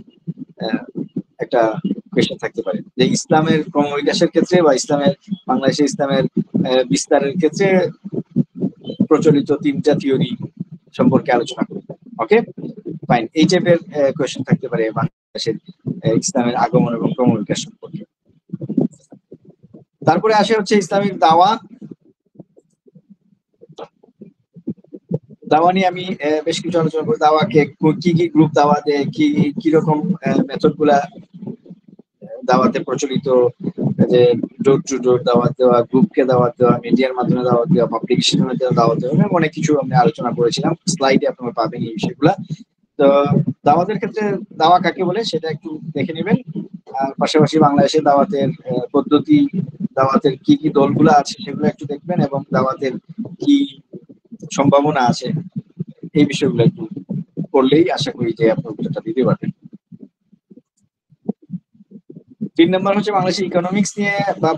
একটা কোয়েশ্চেন থাকতে পারে যে ইসলামের ক্রমবিকাশের ক্ষেত্রে বা বাংলাদেশে ইসলামের বিস্তারের ক্ষেত্রে প্রচলিত 3টা থিওরি সম্পর্কে আলোচনা করব। ওকে ফাইন, এই টাইপের কোয়েশ্চেন থাকতে পারে বাংলাদেশের ইসলামের আগমন এবং ক্রমবিকাশ সম্পর্কে। তারপরে আসে হচ্ছে ইসলামিক দাওয়া। দাওয়া নিয়ে আমি বেশ কিছু আলোচনা করি। দাওয়াকে কি কি গ্রুপ দাওয়া দেয়, কি রকম মেথড গুলা দাওয়াতে প্রচলিত, যে ডোর টু ডোর দাওয়াত দেওয়া, গ্রুপকে দাওয়াত দেওয়া, মিডিয়ার মাধ্যমে দাওয়াত দেওয়া, পাবলিকেশনের মাধ্যমে দাওয়াত দেওয়া, অনেক কিছু আমরা আলোচনা করেছিলাম। স্লাইডে আপনারা পাবেন এই বিষয়গুলা। তো দাওয়াতের ক্ষেত্রে দাওয়া কাকে বলে সেটা একটু দেখে নেবেন। আর পাশাপাশি বাংলাদেশের দাওয়াতের পদ্ধতি, দাওয়াতের কি কি দলগুলো আছে সেগুলো একটু দেখবেন, এবং দাওয়াতের কি সম্ভাবনা আছে এই বিষয়গুলো একটু করলেই আশা করি যে আপনি উত্তরটা দিতে পারবেন। 3 নম্বর হচ্ছে বাংলাদেশের ইকোনমিক্স নিয়ে বা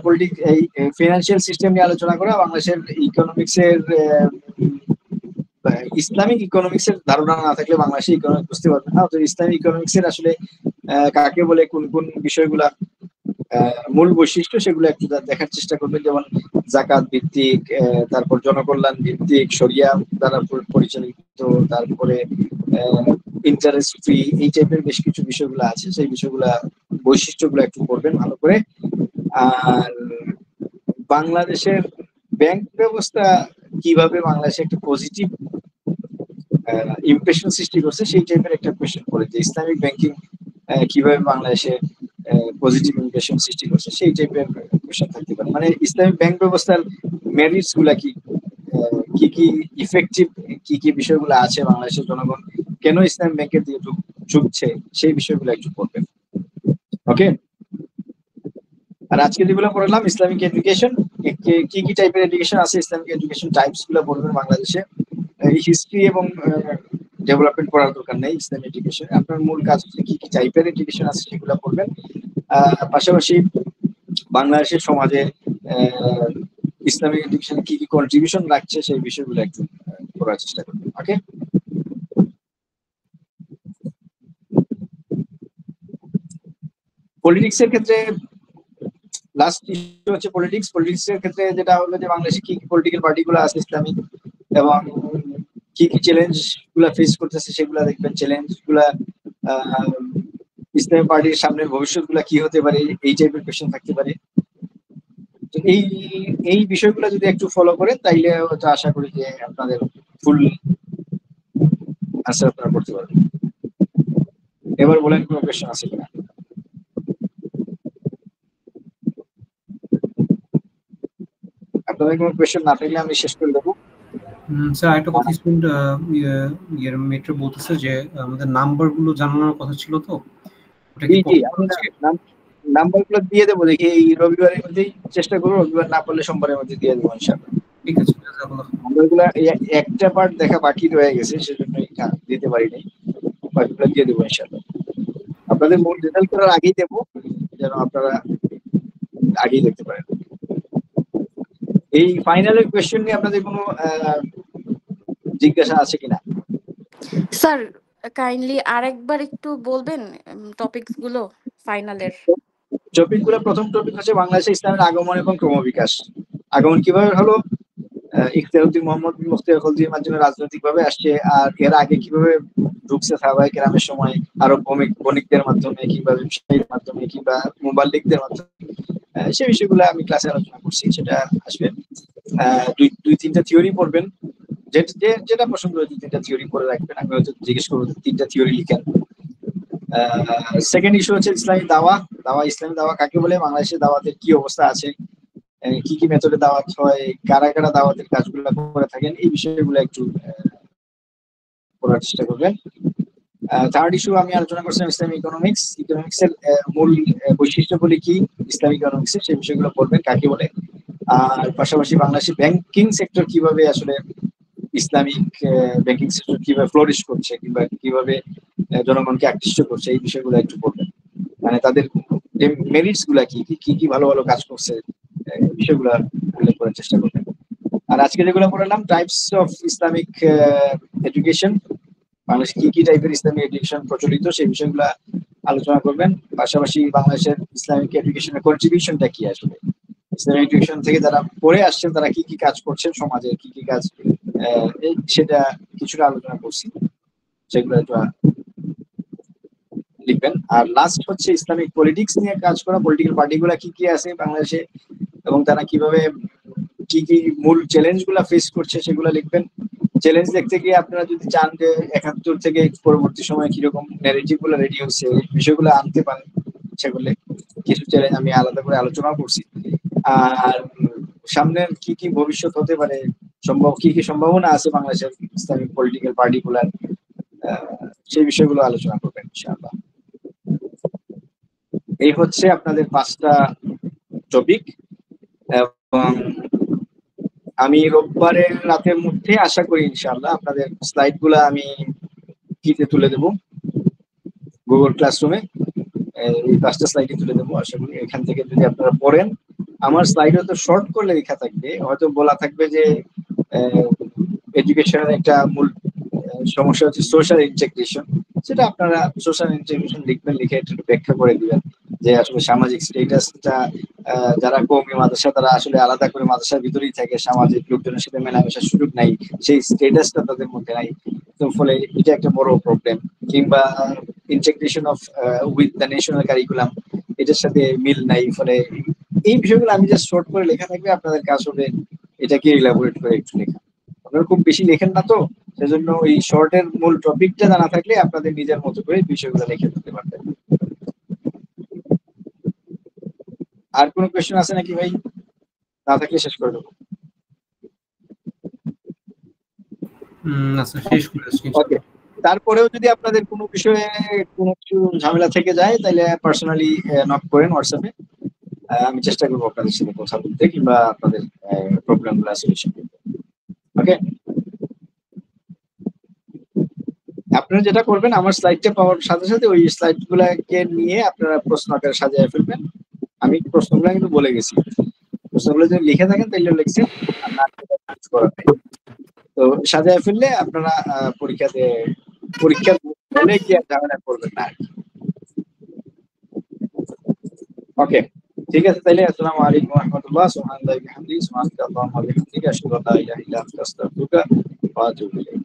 এই ফিনান্সিয়াল সিস্টেম নিয়ে আলোচনা করা। বাংলাদেশের ইকোনমিক্স এর ইসলামিক ইকোনমিক্স এর ধারণা না থাকলে বাংলাদেশে ইকোনমিক্স বুঝতে পারবে না। তো ইসলামিক ইকোনমিক্স এর আসলে কাকে বলে, কোন কোন বিষয়গুলা মূল বৈশিষ্ট্য, সেগুলো একটু দেখার চেষ্টা করবেন। যেমন জাকাত ভিত্তিক, তারপর জনকল্যাণ ভিত্তিক, শরিয়া দ্বারা পরিচালিত, তারপরে ইন্টারেস্ট ফ্রি, এই টাইপের বেশ কিছু বিষয়গুলো আছে। সেই বিষয়গুলা বৈশিষ্ট্যগুলো একটু পড়বেন ভালো করে। আর বাংলাদেশের ব্যাংক ব্যবস্থা কিভাবে বাংলাদেশে একটা পজিটিভ ইমপ্রেশন সৃষ্টি করছে, সেই টাইপের একটা কোয়েশ্চেন করে যে ইসলামিক ব্যাংকিং কিভাবে বাংলাদেশে পজিটিভ ইমপ্রেশন সৃষ্টি করছে, সেই টাইপের কোয়েশ্চেন থাকতে পারে। মানে ইসলামিক ব্যাংক ব্যবস্থার মেরিটস গুলা কি, কি ইফেক্টিভ, কি বিষয়গুলো আছে, বাংলাদেশের জনগণ কেন ইসলামিক ব্যাংকের দিকে ঝুঁকছে, সেই বিষয়গুলো একটু পড়বেন। ওকে, আর আজকে যেগুলো পড়লাম ইসলামিক এডুকেশন, কি টাইপের এডুকেশন আছে, ইসলামিক এডুকেশন টাইপস গুলো পড়বেন বাংলাদেশে। হিস্ট্রি এবং ডেভেলপমেন্ট পড়ার দরকার নেই ইসলামিক এডুকেশন। আপনার মূল কাজ হচ্ছে কি টাইপের এডুকেশন আছে সেগুলো পড়বেন। পাশাপাশি বাংলাদেশের সমাজে ইসলামিক এডুকেশন কি কন্ট্রিবিউশন রাখছে সেই বিষয়গুলো একটু পড়ার চেষ্টা করবেন। ওকে, পলিটিক্স এর ক্ষেত্রে লাস্ট ইস্যু হচ্ছে পলিটিক্স এর ক্ষেত্রে যেটা হলো যে বাংলাদেশে কি পলিটিক্যাল পার্টি গুলো আছে ইসলামিক, এবং কি চ্যালেঞ্জ গুলা ফেস করতেছে সেগুলা দেখবেন। চ্যালেঞ্জ গুলা ইসলামিক পার্টির সামনের ভবিষ্যৎ গুলা কি হতে পারে, এই টাইপের কোয়েশ্চেন থাকতে পারে। এই বিষয়গুলো যদি একটু ফলো করেন তাইলে হয়তো আশা করি যে আপনাদের ফুল আনসার আপনারা করতে পারবেন। এবার বলেন কোনো কোয়েশ্চেন আছে কিনা। আপনাদের কোনো কোয়েশ্চেন না থাকলে আমি শেষ করে দেবো। স্যার একটা কথা, স্টুডেন্ট মেট্রো বলতেছে যে আমাদের নাম্বার গুলো জানানোর কথা ছিল, তো ওটা কি নাম্বার গুলো দিয়ে দেবো, দেখি এই রবিবারের মধ্যেই চেষ্টা করবো, রবিবার না পারলে সোমবারের মধ্যে দিয়ে দেবো ইনশাআল্লাহ। ঠিক আছে, নাম্বারগুলো একটা পার্ট দেখা বাকি রয়ে গেছে, সেজন্য দিতে পারিনি, বাকিগুলো দিয়ে দেবো ইনশাআল্লাহ। আপনাদের মূল রেজাল্ট করার আগেই দেবো, যেন আপনারা আগেই দেখতে পারেন। এই ফাইনালের কোয়েশ্চেন নিয়ে আপনাদের কোনো জিজ্ঞাসা আছে কিনা? স্যার কাইন্ডলি আরেকবার একটু বলবেন টপিকস গুলো ফাইনালের। টপিকগুলো, প্রথম টপিক হচ্ছে বাংলাদেশে ইসলামের আগমন এবং ক্রমবিকাশ। আগমন কিভাবে হলো, ইখতিয়ারউদ্দিন মোহাম্মদ মুখতিয়ার খলজির মাধ্যমে রাজনৈতিকভাবে আসছে, আর এর আগে কিভাবে ঢুকছে সাহাবায়ে কেরামের সময়, আরব বণিকদের মাধ্যমে কিংবা ব্যবসায়ীর মাধ্যমে কিংবা মুবাল্লিগদের মাধ্যমে, সেই বিষয়গুলো আমি ক্লাসে আলোচনা করছি। সেটা আসবে। দুই তিনটা থিওরি পড়বেন, যেটা পছন্দ হয় 2-3টা থিওরি পড়ে রাখবেন। আমি হয়তো জিজ্ঞেস করবো 3টা থিওরি লিখেন। সেকেন্ড ইস্যু হচ্ছে ইসলামী দাওয়া। ইসলামী দাওয়া কাকে বলে, বাংলাদেশের দাওয়াতের কি অবস্থা আছে, কি মেথডে দাওয়াত হয়, কারা দাওয়াতের কাজগুলো করে থাকেন, এই বিষয়গুলো একটু পড়ার চেষ্টা করবেন। থার্ড ইস্যু আমি আলোচনা করছিলাম ইসলামিক ইকোনমিক্স এর মূল বৈশিষ্ট্যগুলি কি ইসলামিক ইকোনমিক্স এর, সেই বিষয়গুলো পড়বেন কাকে বলে। আর পাশাপাশি বাংলাদেশের ব্যাংকিং সেক্টর কিভাবে আসলে ইসলামিক ব্যাংকিং সেক্টর কিভাবে ফ্লোরিশ করছে কিংবা কিভাবে জনগণকে আকৃষ্ট করছে, এই বিষয়গুলো একটু পড়বেন। মানে তাদের যে মেরিটস গুলা কি ভালো ভালো কাজ করছে, বিষয়গুলো উল্লেখ করার চেষ্টা করবেন। আর আজকে যেগুলো পড়লাম টাইপস অফ ইসলামিক এডুকেশন, বাংলাদেশে কি কি টাইপের ইসলামিক এডুকেশন প্রচলিত সেই বিষয়গুলো আলোচনা করবেন। পাশাপাশি বাংলাদেশের ইসলামিক এডুকেশনের কন্ট্রিবিউশনটা কি, আসলে ইসলামিক এডুকেশন থেকে যারা পড়ে আসছেন তারা কি কি কাজ করছেন, সমাজে কি কি কাজ, সেটা কিছুটা আলোচনা করছি, সেগুলো লিখবেন। আর লাস্ট হচ্ছে ইসলামিক পলিটিক্স নিয়ে কাজ করা, পলিটিক্যাল পার্টিগুলা কি কি আছে বাংলাদেশে এবং তারা কিভাবে কি কি মূল চ্যালেঞ্জ গুলা ফেস করছে সেগুলো লিখবেন। চ্যালেঞ্জ দেখতে গিয়ে আপনারা যদি চান যে ৭১ থেকে পরবর্তী সময়ে কিরকম ন্যারেটিভ গুলো রেডি হচ্ছে বিষয়গুলো আনতে পারেন, সেগুলো কিছু চ্যালেঞ্জ আমি আলাদা করে আলোচনা করছি। আর সামনের কি কি ভবিষ্যৎ হতে পারে, কি কি সম্ভাবনা আছে বাংলাদেশের ইসলামিক পলিটিক্যাল পার্টিগুলার, সেই বিষয়গুলো আলোচনা করবেন ইনশাআল্লাহ। এই হচ্ছে আপনাদের 5টা টপিক, এবং আমি রোববারের রাতের মধ্যে আশা করি ইনশাআল্লাহ আপনাদের স্লাইড গুলা আমি কিতে তুলে দেবো গুগল ক্লাসরুমে। এই 5টা স্লাইডে তুলে দেবো, আশা করি এখান থেকে যদি আপনারা পড়েন। আমার স্লাইড হয়তো শর্ট করলে লেখা থাকবে, হয়তো বলা থাকবে যে এডুকেশনের একটা মূল সমস্যা হচ্ছে সোশ্যাল ইন্টিগ্রেশন, সেটা আপনারা সোশ্যাল ইন্টিগ্রেশন লিখবেন, লিখে একটু ব্যাখ্যা করে দিবেন যে আসলে সামাজিক স্টেটাসটা যারা কওমি মাদ্রাসা তারা আসলে আলাদা করে মাদ্রাসার ভিতরেই থাকে, সামাজিক লোকজনের সাথে মেলামেশার সুযোগ নাই, সেই স্টেটাসটা তাদের মধ্যে নাই, তো ফলে এটা একটা বড় প্রবলেম। কিংবা integration of with the national curriculum, এটার সাথে মিল নাই, ফলে এই বিষয়গুলো আমি জাস্ট শর্ট করে লেখা থাকবে, আপনাদের কাজ হবে এটাকে ইলাবোরেট করে একটু লেখা। আপনারা খুব বেশি লেখেন না তো, সেজন্য ওই শর্টের মূল টপিকটা জানা থাকলে আপনাদের নিজের মতো করে বিষয়গুলো লিখে দিতে পারবেন। আর কোনো কোয়েশ্চেন আছে নাকি ভাই? না থাকলে শেষ করে দেবো। আচ্ছা, শেষ করে আসছি। ওকে, তারপরেও যদি আপনাদের কোনো বিষয়ে কোনো কিছু ঝামেলা থেকে যায় তাহলে পার্সোনালি নক করেন হোয়াটসঅ্যাপে, আমি চেষ্টা করবো আপনাদের সাথে কথা বলতে কিংবা আপনাদের প্রবলেমগুলো সলিউশন করতে। ওকে, আপনারা যেটা করবেন আমার স্লাইডটা পাওয়ার সাথে সাথে ওই স্লাইড গুলাকে নিয়ে আপনারা প্রশ্ন আকারে সাজিয়ে ফেলবেন। আমি প্রশ্নগুলো কিন্তু বলে গেছি, প্রশ্নগুলো যদি লিখে থাকেন তাহলে লিখছেন, আর না করার নেই। তো সাজিয়ে ফেললে আপনারা পরীক্ষার হলে কি আর ঝামেলা করবেন না। ওকে, ঠিক আছে তাইলে। আসসালামু আলাইকুম ওয়া রাহমাতুল্লাহ। সুবহানাল্লাহি ওয়া বিহামদিহি, সুবহানাল্লাহি ওয়া বিহামদিহি, আশহাদু আল্লা ইলাহা ইল্লা আনতা, আস্তাগফিরুকা ওয়া আতুবু ইলাইক।